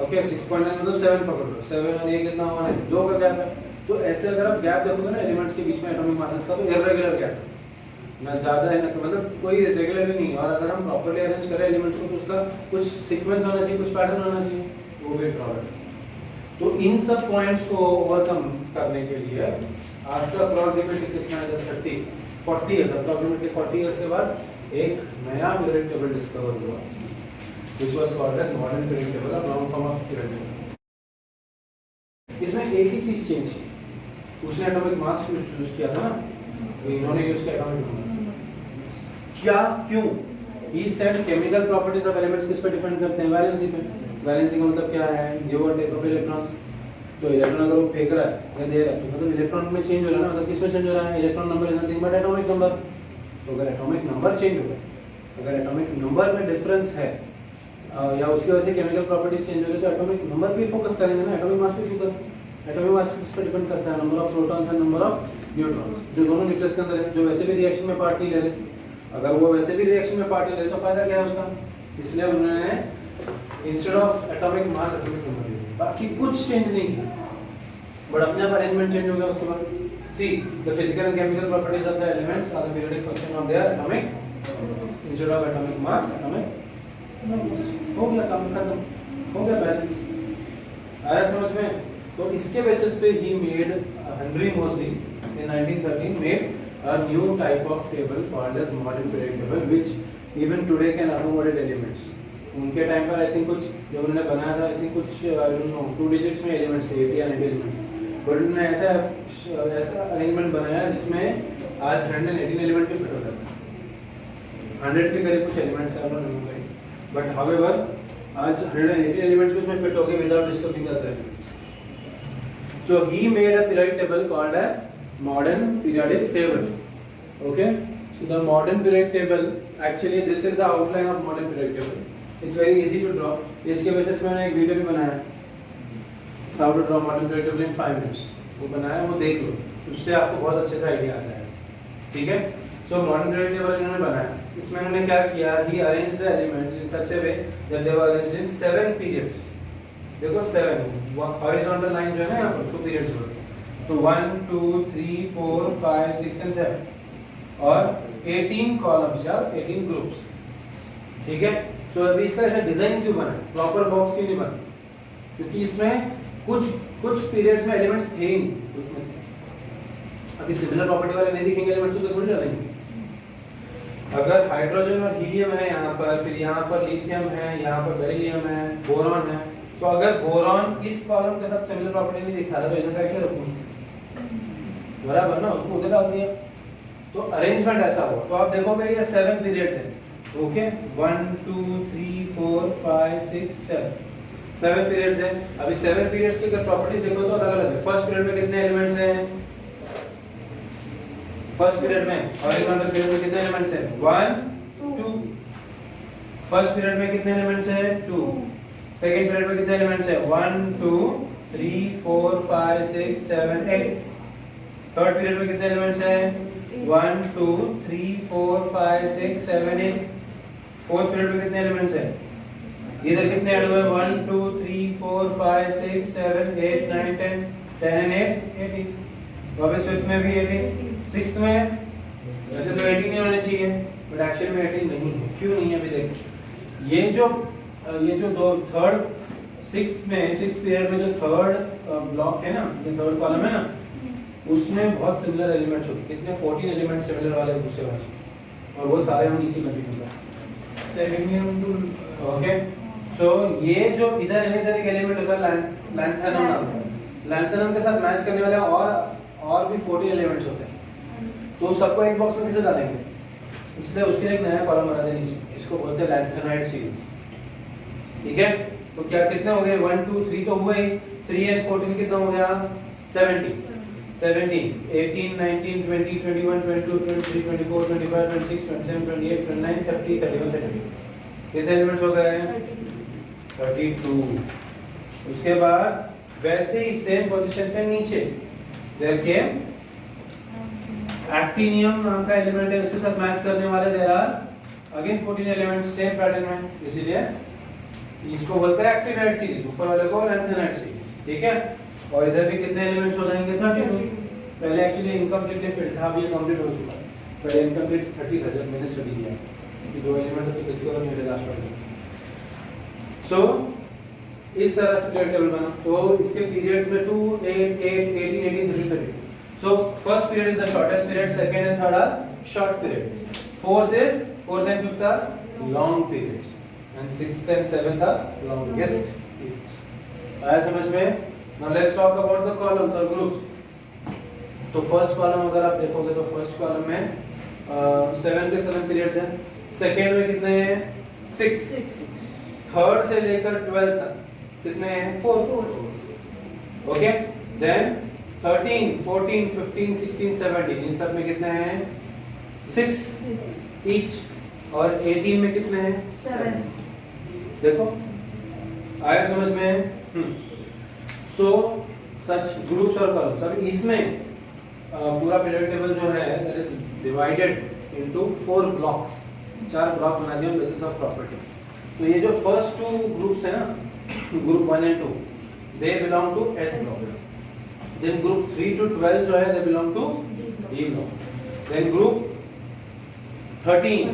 ओके 6.9 मतलब 7 पकड़ लो, 7 और ये कितना हुआ है, 2 का गैप है। तो ऐसे अगर आप गैप देखोगे ना एलिमेंट्स के बीच में एटॉमिक मासेस का, तो इर्रेगुलर गैप है, ना ज़्यादा है ना मतलब कोई रेगुलर नहीं है। और अगर हम प्रॉपर्ली अरेंज करें एलिमेंट्स को तो उसका कुछ सीक्वेंस होना चाहिए, कुछ पैटर्न होना चाहिए, वो भी प्रॉब्लम है। तो इन सब पॉइंट्स को ओवरकम करने के लिए आफ्टर अप्रॉक्सीमेटली कितना है, 40 इयर्स, अप्रॉक्सीमेटली 40 इयर्स के बाद एक नया पीरियड टेबल डिस्कवर हुआ, which was called as modern period table, a long form of period table. इसमें एक ही चीज चेंज की, उसने एटॉमिक मास यूज किया था ना, तो इन्होंने यूज किया एटॉमिक नंबर। क्या, क्यों? He said chemical properties of elements किस पे डिपेंड करते हैं, वैलेंसी पे। वैलेंसी का मतलब क्या है, गिव और टेक ऑफ इलेक्ट्रॉन्स। तो इलेक्ट्रॉन अगर वो फेंक रहा है या दे रहा है तो मतलब इलेक्ट्रॉन में चेंज हो रहा है ना, मतलब किस में चेंज हो रहा है, electron number is nothing but atomic number. तो अगर एटॉमिक नंबर चेंज हो गया, अगर एटॉमिक नंबर में डिफरेंस है या उसकी वजह से केमिकल प्रॉपर्टीज चेंज हो रही है, तो एटॉमिक नंबर पे फोकस करेंगे ना, एटॉमिक मास पे क्यों करें। एटॉमिक मास किस पे डिपेंड करता है, number of protons and number of neutrons, जो दोनों न्यूक्लियस के अंदर है, जो वैसे भी रिएक्शन में पार्ट नहीं ले रहे। अगर वो वैसे भी रिएक्शन में पार्ट ले रहे तो फायदा क्या है उसका, इसलिए उन्होंने instead of atomic mass atomic number लिया, बाकी कुछ चेंज नहीं किया, बट अपने आप अरेंजमेंट चेंज हो गया उसके बाद। See the physical and chemical properties of the elements are the periodic function of their atomic, instead of atomic mass atomic number. हो गया काम खत्म, हो गया बैलेंस। आ रहा समझ में? तो इसके बेसिस पे he made Henry Moseley in 1913 made a new type of table called as modern periodic table, which even today can accommodate elements. उनके टाइम पर आई थिंक कुछ जब उन्होंने बनाया था, आई थिंक कुछ आई डोंट नो 2 डिजिट्स में elements थे, 80 या 90 एलिमेंट्स, बट उन्होंने ऐसा अरेंजमेंट बनाया जिसमें आज 118 एलिमेंट भी फिट हो जाता है। 100 के करीब कुछ एलिमेंट्स हैं, बट हाउएवर आज 118 एलिमेंट्स भी उसमें फिट हो गए without disturbing the thread. So he made a periodic table called as modern periodic table. Okay, so the modern periodic table, actually this is the outline of modern periodic table. It's very easy to draw. इसके basis पे मैंने एक video भी बनाया, how to draw modern periodic table in 5 minutes, वो बनाया, वो देख लो, उससे आपको बहुत अच्छे से आइडिया आ जाएगा। ठीक है, so modern periodic table इन्होंने बनाया, इसमें इन्होंने क्या किया, he arranged the elements in such a way that they were arranged in 7 periods. देखो 7 हॉरिजॉन्टल लाइन जो है ना यहाँ पर उसको पीरियड्स बोलते हैं। तो 1 2 3 4 5 6 एंड 7 और 18 कॉलम्स या 18 ग्रुप्स। ठीक है, सो अभी इसका ऐसा डिजाइन क्यों बना, प्रॉपर बॉक्स क्यों नहीं बना, क्योंकि इसमें कुछ पीरियड्स में एलिमेंट्स थे ही नहीं, कुछ में थे। अभी सिमिलर प्रॉपर्टी वाले नहीं दिखेंगे एलिमेंट्स तो थोड़ी डालेंगे। अगर हाइड्रोजन और हीलियम है यहाँ पर, फिर यहाँ पर लिथियम है, यहाँ पर बेरिलियम है, बोरॉन है, तो अगर बोरॉन इस कॉलम के साथ सिमिलर प्रॉपर्टी नहीं दिखा रहा तो इधर का क्या रखूं, बराबर ना, उसको उधर डाल दिया। तो अरेंजमेंट ऐसा हुआ, तो आप देखोगे ये 7 पीरियड्स हैं। ओके, 1 2 3 4 5 6 7 पीरियड्स हैं। अभी 7 पीरियड्स की अगर प्रॉपर्टीज देखो तो अलग अलग है। फर्स्ट पीरियड में कितने एलिमेंट्स हैं, फर्स्ट पीरियड में हॉरिजॉन्टल पीरियड में कितने एलिमेंट्स हैं, 1 2। फर्स्ट पीरियड में कितने एलिमेंट्स हैं, 2। सेकेंड पीरियड में कितने एलिमेंट्स हैं, 1 2 3 4 5 6 7 8। थर्ड पीरियड में कितने एलिमेंट्स हैं, 1 2 3 4 5 6 7 8। फोर्थ पीरियड में कितने एलिमेंट्स हैं, इधर कितने ऐड हुए, 1 2 3 4 5 6 7 8 9 10 10 and 8 18। वापस फिफ्थ में भी 18। सिक्स्थ में वैसे तो 18 ही होने चाहिए, बट एक्चुअली में 18 नहीं है। क्यों नहीं है, अभी देखो। ये जो दो थर्ड सिक्स्थ पीरियड में जो थर्ड ब्लॉक है ना, जो थर्ड कॉलम है ना, उसमें बहुत सिमिलर एलिमेंट्स होते हैं। कितने 14 एलिमेंट सिमिलर वाले दूसरे वाले, और वो सारे हम नीचे कंटिन्यू करें। सेलेनियम टू ओके, सो ये जो इधर एक एलिमेंट होगा लैंथेनम नाम का, लैंथेनम के साथ मैच करने वाले और भी 14 एलिमेंट्स होते हैं। तो सबको एक बॉक्स में कैसे डालेंगे, इसलिए उसके लिए एक नया कॉलम बना देंगे, इसको बोलते हैं लैंथेनाइड सीरीज। ठीक है, तो क्या कितने हो गए, 1 2 3 तो हुए, 3 and 14 कितना हो गया, 17 18 19 20 21 22 23 24 25 26 27 28 29 30 31 32। कितने एलिमेंट्स हो गए, 32। उसके बाद वैसे ही सेम पोजीशन पे नीचे देयर केम एक्टिनियम नाम का एलिमेंट है, उसके साथ मैच करने वाले there are again 14 elements same pattern में, इसीलिए इसको बोलते हैं एक्टिनाइड सीरीज, ऊपर वाले को लैंथेनाइड सीरीज, ठीक है। और इधर भी कितने एलिमेंट्स हो जाएंगे 32। पहले एक्चुअली इनकम्प्लीटली फिल्ड था, अब ये कंप्लीट हो चुका है, पहले इनकम्प्लीट 30 था जब मैंने स्टडी किया, कि दो एलिमेंट्स तो किसके बाद मेरे लास्ट वाले। सो इस तरह से पीरियड टेबल बना। तो इसके पीरियड्स में 2 8 8 18 18 32। So first period is the shortest period, second and third are short periods, fourth and fifth are long periods, and sixth and seventh are longest periods. आया समझ में? Now let's talk about the columns और groups. तो first column अगर आप देखोगे तो first column में 7 के 7 पीरियड्स हैं, सेकंड में कितने हैं 6, थर्ड से लेकर 12 तक कितने हैं 4। ओके, देन 13 14 15 16 17 इन सब में कितने हैं 6 ईच, और 18 में कितने हैं 7। देखो आया समझ में? सो सच ग्रुप्स और कॉलम्स। अब इसमें पूरा पीरियड टेबल जो है that is divided into 4 blocks, 4 block बना दिए बेसिस ऑफ प्रॉपर्टीज। तो ये जो फर्स्ट 2 ग्रुप्स है ना, group 1 and 2, they belong to s block. Then group 3 to 12 जो है they belong to d block. Then group 13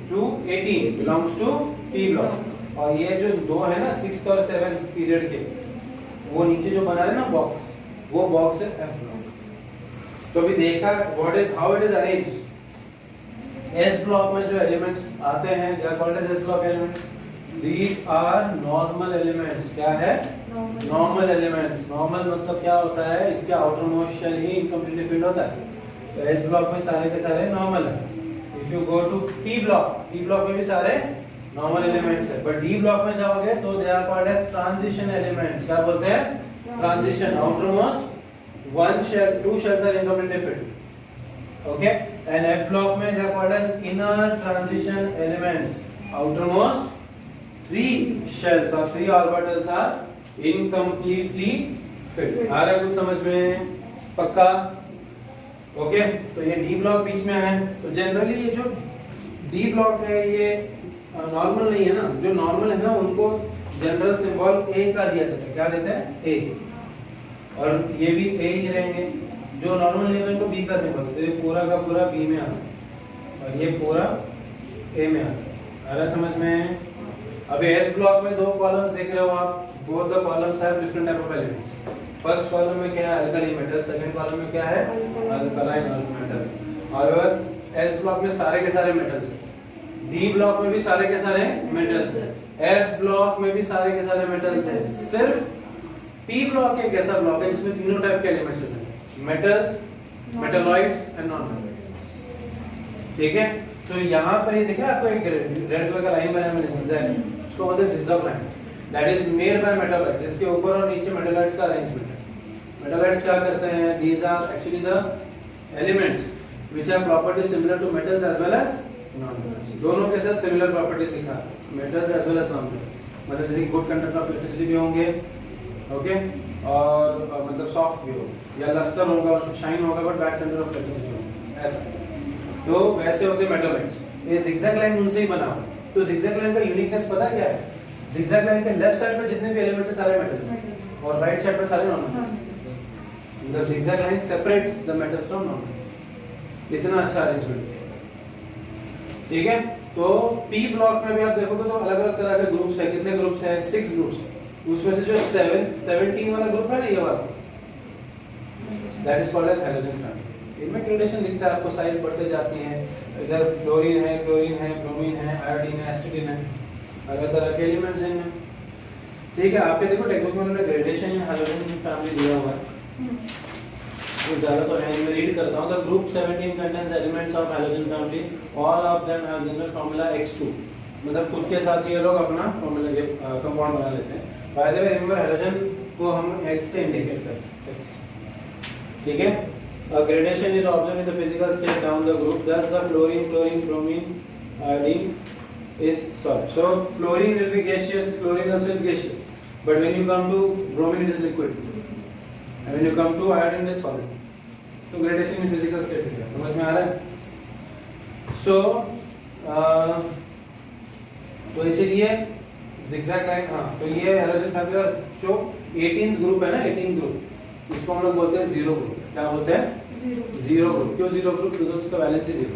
to 18 belongs to p block. और ये जो दो है ना 6th और 7th पीरियड के, वो नीचे जो बना रहे ना बॉक्स, वो बॉक्स है एफ ब्लॉक। तो अभी देखा what is how it is arranged. S block में जो एलिमेंट्स आते हैं क्या called as s block elements? These are normal elements। क्या है? Normal elements। Normal मतलब क्या होता है? इसके outer most shell ही incompletely filled होता है। तो S block में सारे के सारे normal है। If you go to P block में भी सारे normal elements है। But D block में जाओगे तो they are called as transition elements। क्या बोलते हैं? Transition। Outermost one shell, 2 shells are incompletely filled। Okay? And F block में they are called as inner transition elements। Outermost 3 shells or 3 orbitals are incompletely filled। आ रहा है कुछ समझ में? पक्का? ओके, तो ये डी ब्लॉक बीच में है। तो जनरली ये जो डी ब्लॉक है ये नॉर्मल नहीं है ना, जो नॉर्मल है ना उनको जनरल सिंबल ए का दिया जाता है। क्या देते हैं? ए। और ये भी ए ही रहेंगे। जो नॉर्मल नहीं है उनको बी का सिंबल। तो ये पूरा का पूरा बी में आता है और ये पूरा ए में आता है। आ रहा है समझ में? अभी एस ब्लॉक में 2 कॉलम्स देख रहे हो आप, both the columns have different type of elements. First column में क्या है? अल्कली मेटल, सेकंड कॉलम में क्या है? Alkaline earth metals. और एस ब्लॉक में सारे के सारे मेटल्स हैं। डी ब्लॉक में भी सारे के सारे मेटल्स हैं। एफ ब्लॉक में भी सारे के सारे मेटल्स हैं। सिर्फ पी ब्लॉक एक ऐसा ब्लॉक है जिसमें तीनों टाइप के एलिमेंट्स होते हैं, metals, metalloids and non metals. ठीक है? तो यहाँ पर ये देखिए आपको एक रेड कलर का लाइन बनाया मैंने जिगजैग, उसको बोलते हैं zigzag line, that is made by metalloids. जिसके ऊपर और नीचे मेटलॉइड्स का अरेंजमेंट है। मेटलॉइड्स क्या करते हैं? These are actually the elements which have properties similar to metals as well as non metals. दोनों के साथ सिमिलर प्रॉपर्टीज लिखा है, metals as well as non metals. मतलब जैसे गुड कंडक्ट ऑफ इलेक्ट्रिसिटी भी होंगे, ओके, और मतलब सॉफ्ट भी होगा या लस्टर होगा, उसमें शाइन होगा, but bad conduct of electricity होगा, ऐसा। तो वैसे होते हैं मेटलॉइड्स। ये जिगजैग लाइन उनसे ही बना हुआ है। तो जिगजैग लाइन का यूनिकनेस पता क्या है? जिगजैग लाइन के लेफ्ट साइड पे जितने भी एलिमेंट्स हैं सारे मेटल्स हैं और राइट साइड पे सारे नॉन मेटल्स। मतलब zigzag line separates the metals from non metals. इतना अच्छा अरेंजमेंट है। ठीक है? तो पी ब्लॉक में भी आप देखोगे तो अलग-अलग तरह के ग्रुप्स हैं। कितने ग्रुप्स हैं? 6 ग्रुप्स हैं। उसमें से जो 17 वाला ग्रुप है ना, ये वाला, that is called as halogen family. इनमें ग्रेडेशन दिखता है आपको, साइज बढ़ते जाती है। इधर फ्लोरीन है, क्लोरीन है, ब्रोमीन है, आयोडीन है, एसिटिन है, अलग तरह के एलिमेंट्स हैं इनमें। ठीक है? आपके देखो टेक्स्ट बुक में उन्होंने ग्रेडेशन इन हैलोजन फैमिली दिया हुआ है। तो ज्यादा तो है, मैं रीड करता हूं। The group 17 contains elements of halogen family, all of them have general formula X2। मतलब खुद के साथ ये लोग अपना फार्मूला ये कंपाउंड बना लेते हैं। By the way remember halogen को हम X से इंडिकेट करते हैं, X। ठीक है? A gradation is observed in the physical state down the group. Thus, the fluorine, chlorine, bromine, iodine is solid. So, fluorine will be gaseous. Chlorine also is gaseous. But when you come to bromine, it is liquid. And when you come to iodine, it is solid. So, gradation in physical state है। समझ में आ रहा है? So, तो इसीलिए zigzag line, हाँ तो ये हाइड्रोजन फैमिली का जो 18th ग्रुप है ना, 18th ग्रुप, इसको हम लोग बोलते हैं जीरो ग्रुप। क्या बोलते हैं? Zero group. क्यों जीरो ग्रुप? बिकॉज उसका वैलेंसी जीरो।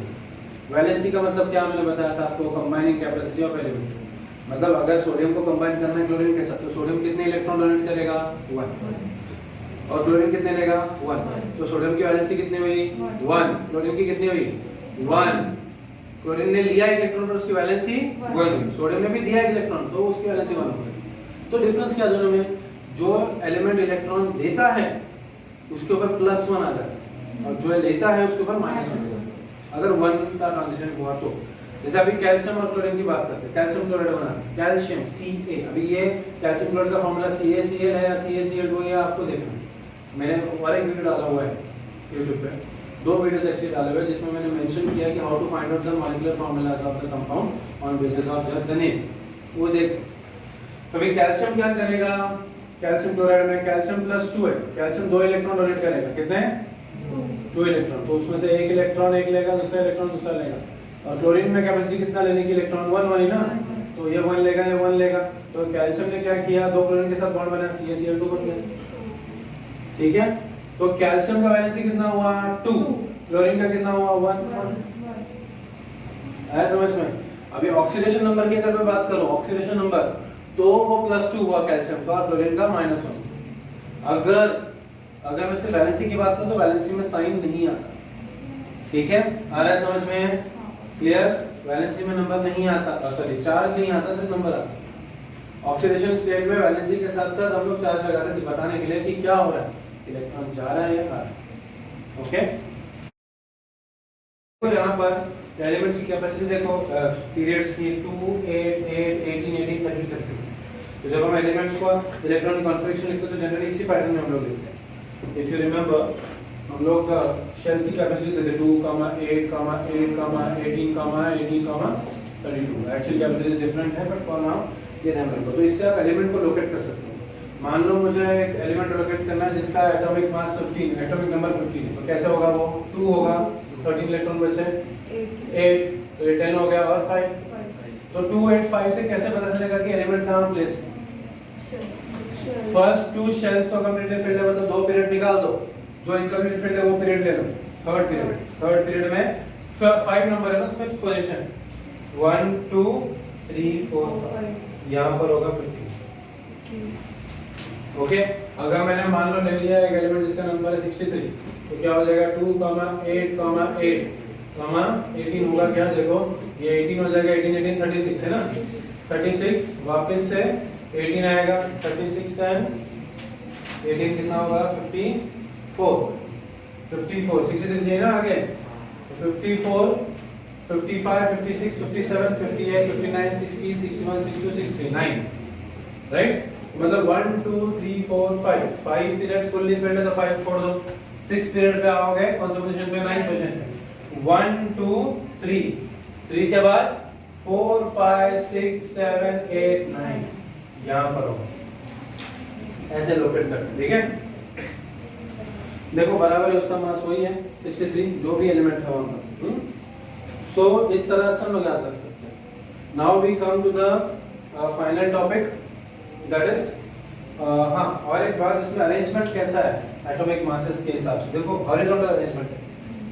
वैलेंसी का मतलब क्या मैंने बताया था आपको, कंबाइनिंग कैपेसिटी ऑफ एलिमेंट। मतलब अगर सोडियम को कंबाइन करना है क्लोरीन के साथ तो सोडियम कितने इलेक्ट्रॉन डोनेट करेगा? 1। और क्लोरीन कितने लेगा? 1। तो सोडियम की वैलेंसी कितनी हुई? 1। क्लोरीन की कितनी हुई? 1। क्लोरीन ने लिया इलेक्ट्रॉन पर उसकी वैलेंसी 1। सोडियम ने भी दिया इलेक्ट्रॉन तो उसकी वैलेंसी 1 हो गई। तो डिफरेंस क्या दोनों में? जो एलिमेंट इलेक्ट्रॉन देता है उसके ऊपर +1 आ जाता है और जो लेता है उसके ऊपर -1 आ जाता है। अगर 1 का ट्रांजिशन हुआ तो जैसे अभी कैल्शियम और क्लोरीन की बात करते हैं, कैल्शियम क्लोराइड बना, कैल्शियम Ca, अभी ये कैल्शियम क्लोराइड का फॉर्मूला CaCl है या CaCl2 है, आपको देखना है। मैंने और एक वीडियो डाला हुआ है YouTube पे, 2 वीडियोस एक्चुअली डाले हुए जिसमें मैंने मेंशन किया कि how to find out the molecular formulas of the compound on basis of just the name, वो देख। तो अभी कैल्शियम क्या करेगा? कैल्शियम क्लोराइड में कैल्शियम +2 है, कैल्शियम 2 इलेक्ट्रॉन डोनेट करेगा, कितने? 2 इलेक्ट्रॉन। तो उसमें से एक इलेक्ट्रॉन एक लेगा, दूसरा इलेक्ट्रॉन दूसरा लेगा। और क्लोरीन में कैपेसिटी कितना लेने की? इलेक्ट्रॉन 1 ही ना, तो ये 1 लेगा, ये 1 लेगा। तो कैल्शियम ने क्या किया? 2 क्लोरीन के साथ बॉन्ड बनाया, CaCl2 बन गया। ठीक है, तो कैल्शियम का वैलेंसी कितना हुआ? 2। क्लोरीन का कितना हुआ? 1। आया समझ में? अभी ऑक्सीडेशन नंबर की अगर मैं बात करूं, ऑक्सीडेशन नंबर, तो वो +2 हुआ कैल्शियम का और क्लोरीन का -1। अगर मैं सिर्फ वैलेंसी की बात करूं तो वैलेंसी में साइन नहीं आता। ठीक है, आ रहा है समझ में? क्लियर? वैलेंसी में नंबर नहीं आता, सॉरी चार्ज नहीं आता, सिर्फ नंबर आता। ऑक्सीडेशन स्टेट में वैलेंसी के साथ साथ हम लोग चार्ज लगाते हैं बताने के लिए कि क्या हो रहा है, इलेक्ट्रॉन जा रहा है या आ रहा है। ओके, तो यहाँ पर एलिमेंट्स की कैपेसिटी देखो, पीरियड्स की 2, 8, 8, 18, 18, 30, 30। तो जब हम एलिमेंट्स को इलेक्ट्रॉनिक कॉन्फ़िगरेशन लिखते हैं तो जनरली इसी पैटर्न में हम लोग लिखते हैं। इफ यू रिमेंबर, हम लोग शेल्स की कैपेसिटी देते 2, 8, 8, 18, 32। एक्चुअली कैपेसिटी डिफरेंट है बट फॉर नाउ ये ध्यान रखो। तो इससे आप एलिमेंट को लोकेट कर सकते हो। मान लो मुझे एक एलिमेंट लोकेट करना है जिसका एटॉमिक मास 15, एटॉमिक नंबर 15 है, तो कैसे होगा? वो 2 होगा, 13 इलेक्ट्रॉन बचे, 8, तो ये 10 हो गया और 5। तो 2, 8, 5 से कैसे पता चलेगा कि एलिमेंट कहाँ प्लेस है? फर्स्ट 2 शेल्स तो कंप्लीटली फिल्ड है, मतलब 2 पीरियड निकाल दो, जो इनकम्प्लीट फील्ड है वो पीरियड ले लो, थर्ड पीरियड में 5 नंबर है ना, 5th पोजीशन, 1, 2, 3, 4, 5, यहाँ पर होगा 15। ओके, अगर मैंने मान लो ले लिया एक एलिमेंट जिसका नंबर है 63, तो क्या हो जाएगा? 2, 8, 8, 18 होगा क्या? देखो ये 18 हो जाएगा, 18, 18, 36 है ना, 36 वापस से 18 आएगा, 36 10, 18 कितना होगा? 54, 63 चाहिए ना आगे, 54, 55, 56, 57, 58, 59, 60, 61, 62, 69, राइट? मतलब 1, 2, 3, 4, 5 पीरियड्स फुल्ली फिल्ड है तो 5 छोड़ दो, 6 पीरियड पे आओगे कौन सा पोजीशन पे? 9th पोजीशन पे। 1, 2, 3 के बाद 4, 5, 6, 7, 8, 9 यहाँ पर होगा, ऐसे लोकेट करते, ठीक है? देखो बराबर है, उसका मास वही है 63, जो भी एलिमेंट है वहां पर। सो इस तरह से हम लोग याद रख सकते हैं। Now we come to the final topic, that is हाँ, और एक बात, इसमें अरेंजमेंट कैसा है एटॉमिक मासेस के हिसाब से? देखो हॉरिजॉन्टल अरेंजमेंट है,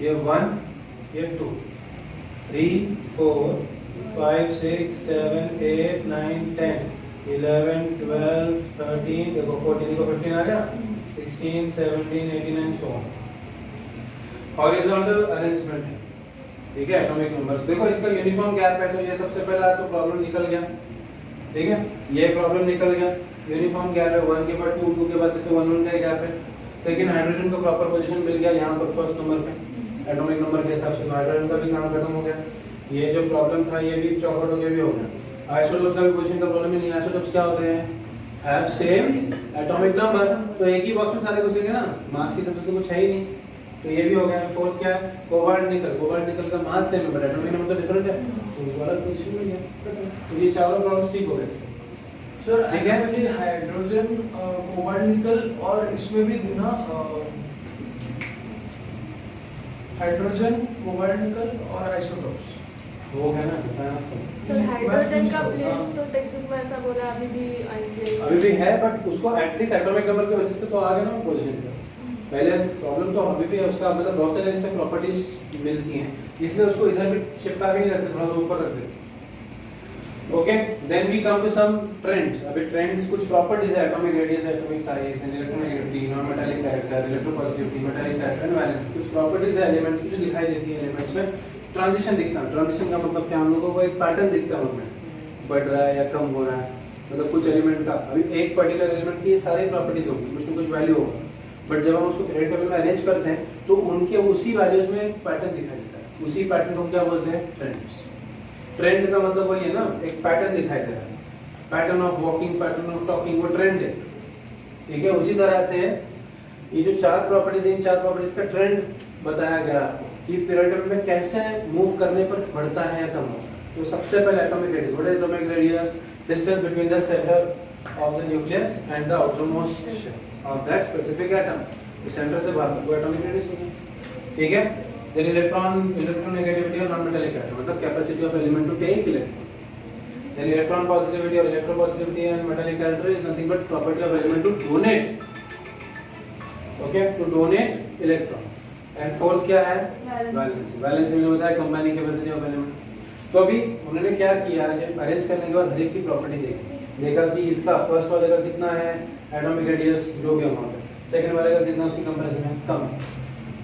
ये 1, ये 2, 3, 4, 5, 6, 7, 8, 9, 10, 11, 12, 13, देखो 14 को 15 आ गया, 16, 17, 18 and so on। Horizontal arrangement है, ठीक है? एटॉमिक नंबर्स देखो, इसका यूनिफॉर्म गैप है, तो ये सबसे पहला तो प्रॉब्लम निकल गया, ठीक है? ये प्रॉब्लम निकल गया, यूनिफॉर्म गैप है, 1 के बाद 2, 2 के बाद तो 1, 1 का ही गैप है। सेकंड, हाइड्रोजन को प्रॉपर पोजीशन मिल गया यहाँ पर फर्स्ट नंबर पे एटॉमिक नंबर के हिसाब से, तो हाइड्रोजन का भी काम खत्म हो गया। ये जो प्रॉब्लम था ये भी चौकट हो गया, भी हो गया। आइसोटोप्स का भी पोजीशन का प्रॉब्लम ही नहीं। आइसोटोप्स क्या होते हैं? हैव सेम एटॉमिक नंबर, तो एक ही बॉक्स में सारे घुसेंगे ना, मास की सबसे तो कुछ है ही नहीं, तो ये भी हो गया। फोर्थ क्या है? कोबाल्ट निकल का मास सेम है बट एटॉमिक नंबर तो डिफरेंट है, तो ये वाला पोजीशन मिल गया। तो ये चारों प्रॉब्लम्स ठीक हो गए इससे। Sir actually hydrogen, cobalt nickel और इसमें भी थी ना, हाइड्रोजन, कोबाल्ट निकल और आइसोटोप्स हो गया ना, बताया ना सब। सर हाइड्रोजन का हाँ। प्लेस तो टेक्स्ट बुक में ऐसा बोला अभी भी आएंगे। अभी भी है, बट उसको एटलीस्ट एटॉमिक नंबर के बेसिस पे तो आ गया ना पोजीशन पे। पहले प्रॉब्लम तो अभी भी है उसका, मतलब बहुत सारे इससे प्रॉपर्टीज मिलती हैं, इसलिए उसको इधर भी चिपका के नहीं रखते, थोड़ा सा ऊपर रख देते। Okay, then we come to some trends. अभी ट्रेंड्स कुछ प्रॉपर्टीज है, atomic radius, atomic size, electronegativity, non metallic character, electropositivity, metallic character and valence. कुछ प्रॉपर्टीज है एलिमेंट्स की जो दिखाई देती है एलिमेंट्स में। ट्रांजिशन दिखता है, ट्रांजिशन का मतलब क्या, हम लोगों को एक पैटर्न दिखता है उनमें, बढ़ रहा है या कम हो रहा है, मतलब कुछ एलिमेंट का। अभी एक पर्टिकुलर एलिमेंट की सारी प्रॉपर्टीज होगी, कुछ न कुछ वैल्यू होगा, बट जब हम उसको पीरियड टेबल में अरेंज करते हैं तो उनके उसी वैल्यूज में एक पैटर्न दिखाई देता है। उसी पैटर्न को हम क्या बोलते हैं, ट्रेंड्स। ट्रेंड का मतलब वही है ना, एक पैटर्न दिखाई दे रहा है, pattern of walking, pattern of talking, वो ट्रेंड है। ठीक है, उसी तरह से ये जो चार प्रॉपर्टीज, इन चार प्रॉपर्टीज का ट्रेंड बताया गया कि पीरियड टेबल में कैसे मूव करने पर बढ़ता है या कम होता है। तो सबसे पहले atomic radius, what is atomic radius, distance between the centre of the nucleus and the outermost of that specific atom. तो सेंटर से बाहर को एटॉमिक रेडियस होगा। ठीक है, देन इलेक्ट्रोनेगेटिविटी और नॉन मेटालिक एटम, मतलब capacity of element to take electron. Then electron positivity और electropositivity and metallic character is nothing but property of element to donate, okay, to donate electron. And fourth क्या है, valency. Valency मैंने बताया combining capacity of element. तो अभी उन्होंने क्या किया, जब अरेंज करने के बाद हर एक की प्रॉपर्टी देखी, देखा कि इसका फर्स्ट वाले का कितना है एटॉमिक रेडियस, जो भी अमाउंट है, सेकंड वाले का कितना उसकी कंपैरिजन में कम है।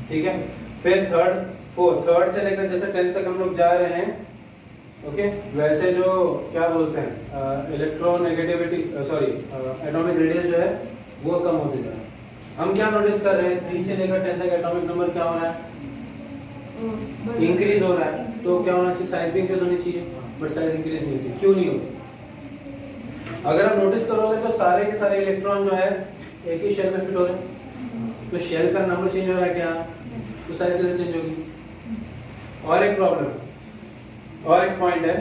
ठीक है, फिर थर्ड, फोर्थ, थर्ड से लेकर जैसे 10 तक हम लोग जा रहे हैं, ओके, वैसे जो क्या बोलते हैं इलेक्ट्रोनेगेटिविटी, सॉरी एटॉमिक रेडियस जो है वो कम होते जा रहा है। हम क्या नोटिस कर रहे हैं, 3 से लेकर 10 तक एटॉमिक नंबर क्या हो रहा है, इंक्रीज हो रहा है। तो क्या होना चाहिए, साइज भी इंक्रीज होनी चाहिए, बट साइज इंक्रीज नहीं होती। क्यों नहीं होती? अगर आप नोटिस करोगे तो सारे के सारे इलेक्ट्रॉन जो है एक ही शेल में फिट हो रहे हैं, तो शेल का नंबर चेंज हो रहा है क्या, तो साइज कैसे चेंज होगी। और एक प्रॉब्लम, और एक पॉइंट है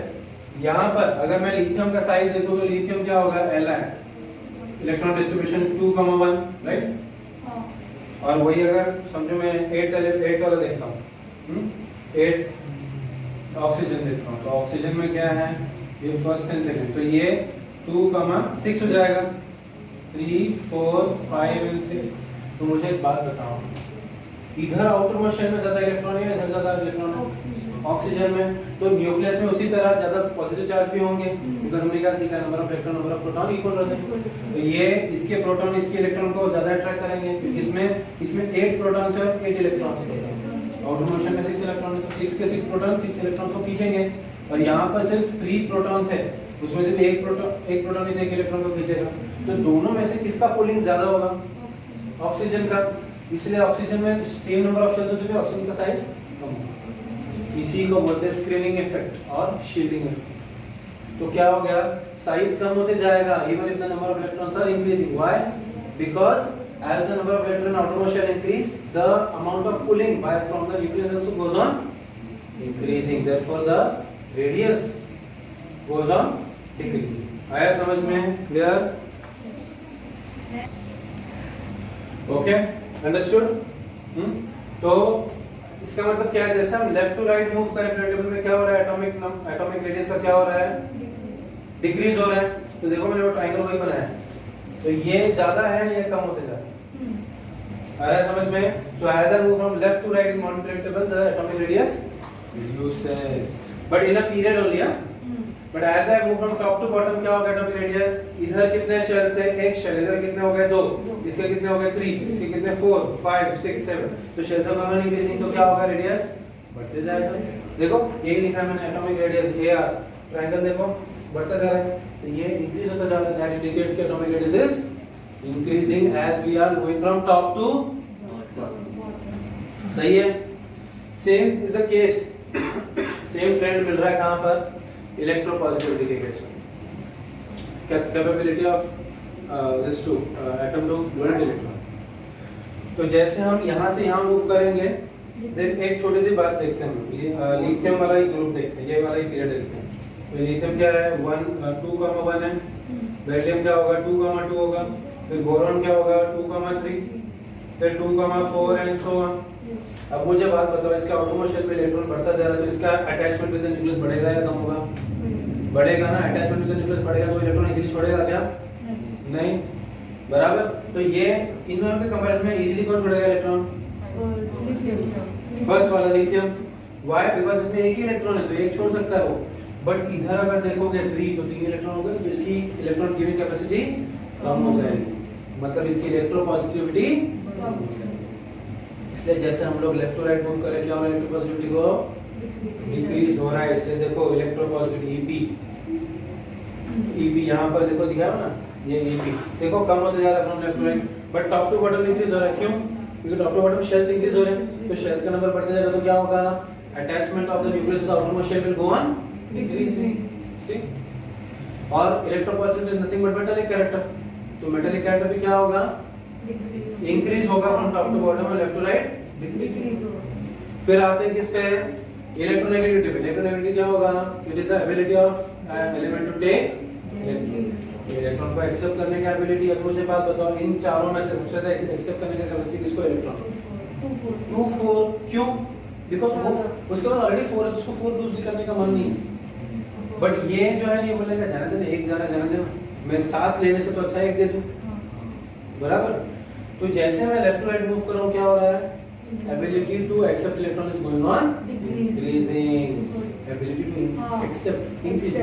यहाँ पर, अगर मैं लिथियम का साइज देखूं तो लिथियम क्या होगा, Li, इलेक्ट्रॉन डिस्ट्रीब्यूशन 2,1, राइट। और वही अगर समझो मैं 8 वाला देखता हूँ, 8 ऑक्सीजन देखता हूँ, तो ऑक्सीजन में क्या है, ये फर्स्ट एंड सेकंड, तो ये 2,6 हो जाएगा, 3, 4, 5 एंड 6। तो मुझे एक बात बताओ, इधर आउटर मोस्ट शेल में ज्यादा इलेक्ट्रॉन है, इधर ज्यादा इलेक्ट्रॉन है ऑक्सीजन में, तो न्यूक्लियस में उसी तरह ज्यादा पॉजिटिव चार्ज भी होंगे, बिकॉज़ हमने क्या सीखा, number of electron number of proton equal रहते हैं। तो ये इसके प्रोटॉन इसके इलेक्ट्रॉन को ज्यादा अट्रैक्ट करेंगे, क्योंकि इसमें 8 प्रोटॉन्स और 8 इलेक्ट्रॉन्स हैं। आउटर मोस्ट शेल में 6 इलेक्ट्रॉन है, तो 6 के 6 प्रोटॉन 6 इलेक्ट्रॉन को खींचेंगे, और यहाँ पर सिर्फ 3 प्रोटॉन्स है, उसमें से भी एक प्रोटॉन इस एक इलेक्ट्रॉन को खींचेगा। तो दोनों में से किसका पुलिंग ज्यादा होगा, ऑक्सीजन का। इसलिए ऑक्सीजन में सेम नंबर ऑफ शेल्स होते हैं, ऑक्सीजन का साइज कम होगा। इसी को बोलते हैं स्क्रीनिंग इफेक्ट और शील्डिंग इफेक्ट। तो क्या हो गया, साइज कम होते जाएगा even if the number of electrons are increasing. Why? Because as the number of electron outermost shell increase, the amount of pulling by from the nucleus also goes on increasing, therefore the radius goes on decreasing. आया समझ में, clear? Okay, understood? तो इसका मतलब क्या है, जैसे हम लेफ्ट टू राइट मूव करें पीरियड टेबल में, क्या हो रहा है, एटॉमिक रेडियस का क्या हो रहा है, डिक्रीज हो रहा है। तो देखो मैंने वो ट्रायंगल वही बनाया है, तो ये ज्यादा है, ये कम होते जा रहा है। आ रहा है समझ में? So as I move from left to right in one periodic table, the atomic radius reduces, but in a period only, but as I move from top to bottom, क्या होगा atomic radius? इधर कितने shells है, एक shell, इधर कितने हो गए, 2, इसके कितने हो गए, 3, इसके कितने 4, 5, 6, 7। तो शेल्स ऑफ एटॉमिक इंक्रीजिंग, तो क्या होगा, रेडियस बढ़ते जाएगा। देखो यही लिखा है मैंने, एटॉमिक रेडियस AR, ट्रायंगल देखो बढ़ता जा रहा है, तो ये इंक्रीज होता जा रहा है, दैट इंडिकेट्स कि atomic radius is increasing as we are moving from top to bottom। सही है? Same is the case, same trend मिल रहा है कहां पर, इलेक्ट्रोपॉजिटिविटी के केस में, capability of this to atom to donate electron. तो जैसे हम यहां से यहां मूव करेंगे, देन एक छोटी सी बात देखते हैं, लिथियम वाला ही ग्रुप देखते हैं, ये वाला ही पीरियड देखते हैं। तो लिथियम क्या है, 2,1 है, बेरिलियम क्या होगा, 2,2 होगा, फिर बोरॉन क्या होगा, 2,3, फिर 2,4 एंड सो ऑन। अब मुझे बात बताओ, इसका आउटरमोस्ट शेल में इलेक्ट्रॉन बढ़ता जा रहा है, तो इसका अटैचमेंट विद द न्यूक्लियस बढ़ेगा या कम होगा, बढ़ेगा ना, अटैचमेंट टू द न्यूक्लियस बढ़ेगा तो इलेक्ट्रॉन इजीली छोड़ेगा क्या? नहीं, बराबर। तो ये इन दोनों के कंपैरिजन में इजीली कौन छोड़ेगा इलेक्ट्रॉन? फर्स्ट वाला लिथियम। व्हाई? बिकॉज़ इसमें एक ही इलेक्ट्रॉन है तो एक छोड़ सकता है वो। बट इधर अगर देखोगे 3 तो 3 इलेक्ट्रॉन हो गए तो इसकी इलेक्ट्रॉन गिविंग कैपेसिटी कम हो जाएगी, मतलब इसकी इलेक्ट्रोपॉजिटिविटी कम हो जाएगी। इसलिए जैसे हम लोग लेफ्ट टू राइट मूव करें क्या हो रहा है, इलेक्ट्रोपॉजिटिविटी को डिक्रीज हो रहा है। इसलिए देखो इलेक्ट्रोपॉजिटिविटी ईपी यहाँ पर देखो दिखा है ना, ये ईपी देखो कम होता जा रहा है from left to right, but top to bottom increase हो रहा है। क्यों? क्योंकि top to bottom shells increase हो रहे हैं, तो शेल्स का नंबर बढ़ते जाएगा तो क्या होगा? Attachment of the nucleus to the outermost shell will go on decreasing. See, और electropositivity is nothing but metallic character, तो मेटालिक कैरेक्टर भी क्या होगा? इंक्रीज होगा फ्रॉम टॉप टू बॉटम और लेफ्ट टू राइट डिक्रीज होगा। फिर आते हैं किस पे? इलेक्ट्रोनेगेटिविटी पे। इलेक्ट्रोनेगेटिविटी क्या होगा? It is the ability of element to take electron को एक्सेप्ट करने की एबिलिटी। अब मुझे बात बताओ, इन चारों में से सबसे ज्यादा एक्सेप्ट करने की कैपेसिटी किसको? इलेक्ट्रॉन 2 4। क्यों? बिकॉज़ वो उसके पास ऑलरेडी 4 है तो उसको 4 दूसरी करने का मन नहीं है। बट ये जो है ये बोलेगा जाने देना, एक जाने देना, मैं 7 लेने से तो अच्छा एक दे दूं, बराबर। तो जैसे मैं लेफ्ट टू राइट मूव कर रहा हूं क्या हो रहा है? Ability to accept electron is going on decreasing, ability to accept increase.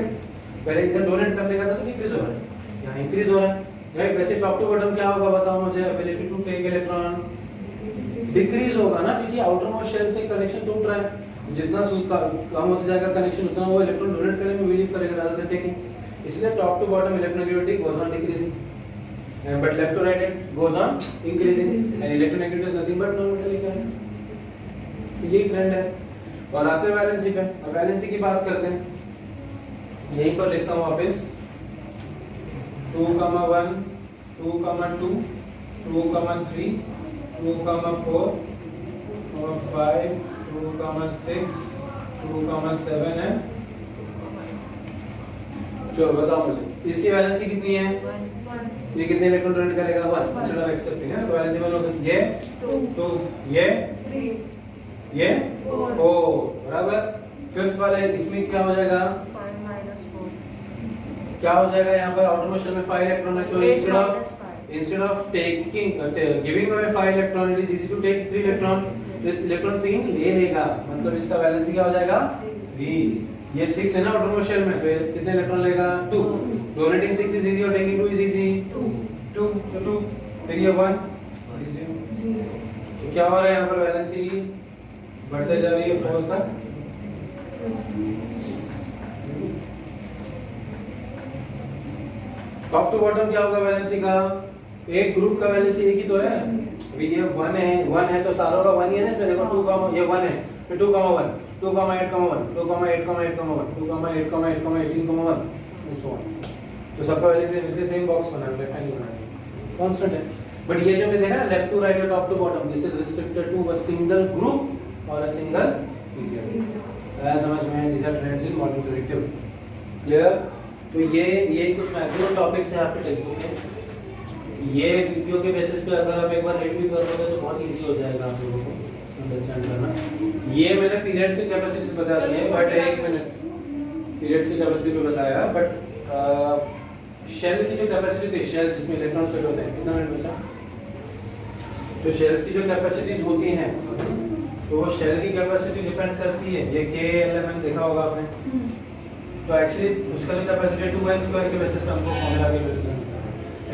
पहले इधर डोनेट करने का था तो डिक्रीज हो रहा है, यहाँ इंक्रीज हो रहा है, राइट। वैसे टॉप टू बॉटम क्या होगा बताओ मुझे? Ability to take electron decrease होगा ना, क्योंकि आउटर मोस्ट शेल से कनेक्शन टूट रहा है। जितना कम होता जाएगा कनेक्शन उतना वो इलेक्ट्रॉन डोनेट करने में बिलीव करेगा rather than टेकिंग। इसलिए top to bottom electronegativity goes on decreasing but left to right it goes on increasing and electronegativity is nothing but non metallic character. यही ट्रेंड है। और आते हैं वैलेंसी पे। अब वैलेंसी की बात करते हैं, यहीं पर लिखता हूं वापस 2, 1, 2, 2, 2, 3, 2, 4, 5, 2, 6, 2, 7 है। चलो बताओ मुझे इसकी वैलेंसी कितनी है? ये कितने इलेक्ट्रॉन डोनेट करेगा? 1 इंस्टेड ऑफ एक्सेप्टिंग है, तो वैलेंसी 1 हो सकती है। ये 2, ये 4, बराबर। फिफ्थ वाला इसमें क्या हो जाएगा? क्या हो जाएगा यहाँ पर? आउटर मोस्ट शेल में 5 इलेक्ट्रॉन है तो instead of taking giving away 5 electron it is easy to take 3 electron. Electron 3 ले लेगा, मतलब इसका वैलेंसी क्या हो जाएगा? 3। ये 6 है ना आउटर मोस्ट शेल में, तो कितने इलेक्ट्रॉन लेगा? 2। डोनेटिंग 6 इज इजी और टेकिंग 2 इज इजी। 2 so 2 फिर ये 1। तो क्या हो रहा है यहाँ पर? वैलेंसी बढ़ते जा रही है 4 तक। टॉप टू बॉटम क्या होगा वैलेंसी का? एक ग्रुप का वैलेंसी एक ही तो है। अभी ये 1 है तो सारों का 1 ही है ना इसमें। देखो 2, ये 1 है, फिर 2, 1, 2, 8, 1, 2, 8, 8, 1, 2, 8, 8, 18, 1 and so on। तो सबका वैलेंसी इसलिए सेम बॉक्स बना है, रेक्टेंगल बना है, कांस्टेंट है। बट ये जो भी देखा ना लेफ्ट टू राइट और top to bottom, this is restricted to a single group और अ सिंगल पीरियड। आया समझ में? these are trends in quantum predictive। Clear? तो ये कुछ मैक्सिमम टॉपिक्स हैं आपके टेक्स्ट बुक में। ये वीडियो के बेसिस पे अगर आप एक बार रीड भी कर लोगे तो बहुत इजी हो जाएगा आप लोगों को अंडरस्टैंड करना। ये मैंने पीरियड्स की कैपेसिटी बता दी है, बट एक मिनट, पीरियड्स की कैपेसिटी पे बताया, बट शेल की जो कैपेसिटी थी, शेल जिसमें इलेक्ट्रॉन फिट होते हैं, कितना मिनट बचा? तो शेल्स की जो कैपेसिटीज होती हैं तो वो शेल की कैपेसिटी डिपेंड करती है, ये के एलिमेंट देखा होगा आपने। तो एक्चुअली उसका जो कैपेसिटी 2n² के बेसिस पे हमको फॉर्मूला के बेसिस पे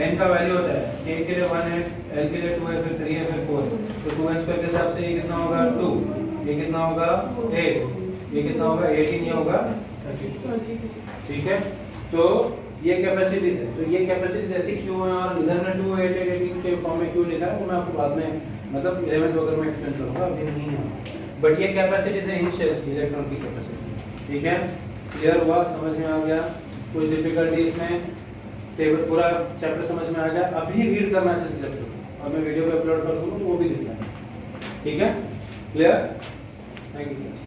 n का वैल्यू होता है, k के लिए 1 है, l के लिए 2 है, फिर 3 है, फिर 4 है। तो 2n² के हिसाब से ये कितना होगा? 2। ये कितना होगा? 8। ये कितना होगा? 18। ये होगा 32। ठीक है, तो ये कैपेसिटीज है। तो ये कैपेसिटीज ऐसी क्यों है और इधर में 2, 8, 18 के फॉर्म में क्यों लिखा है वो मैं आपको बाद में मतलब 11th वगैरह में एक्सप्लेन करूंगा, अभी नहीं है। बट ये कैपेसिटीज है इन शेल्स की, इलेक्ट्रॉन की कैपेसिटी। ठीक है, क्लियर हुआ? समझ में आ गया? कुछ डिफिकल्टी इसमें? टेबल पूरा चैप्टर समझ में आ गया? अभी रीड करना अच्छे से चैप्टर, और मैं वीडियो पे अपलोड कर दूंगा तो वो भी देखना है। ठीक है, क्लियर? Thank you.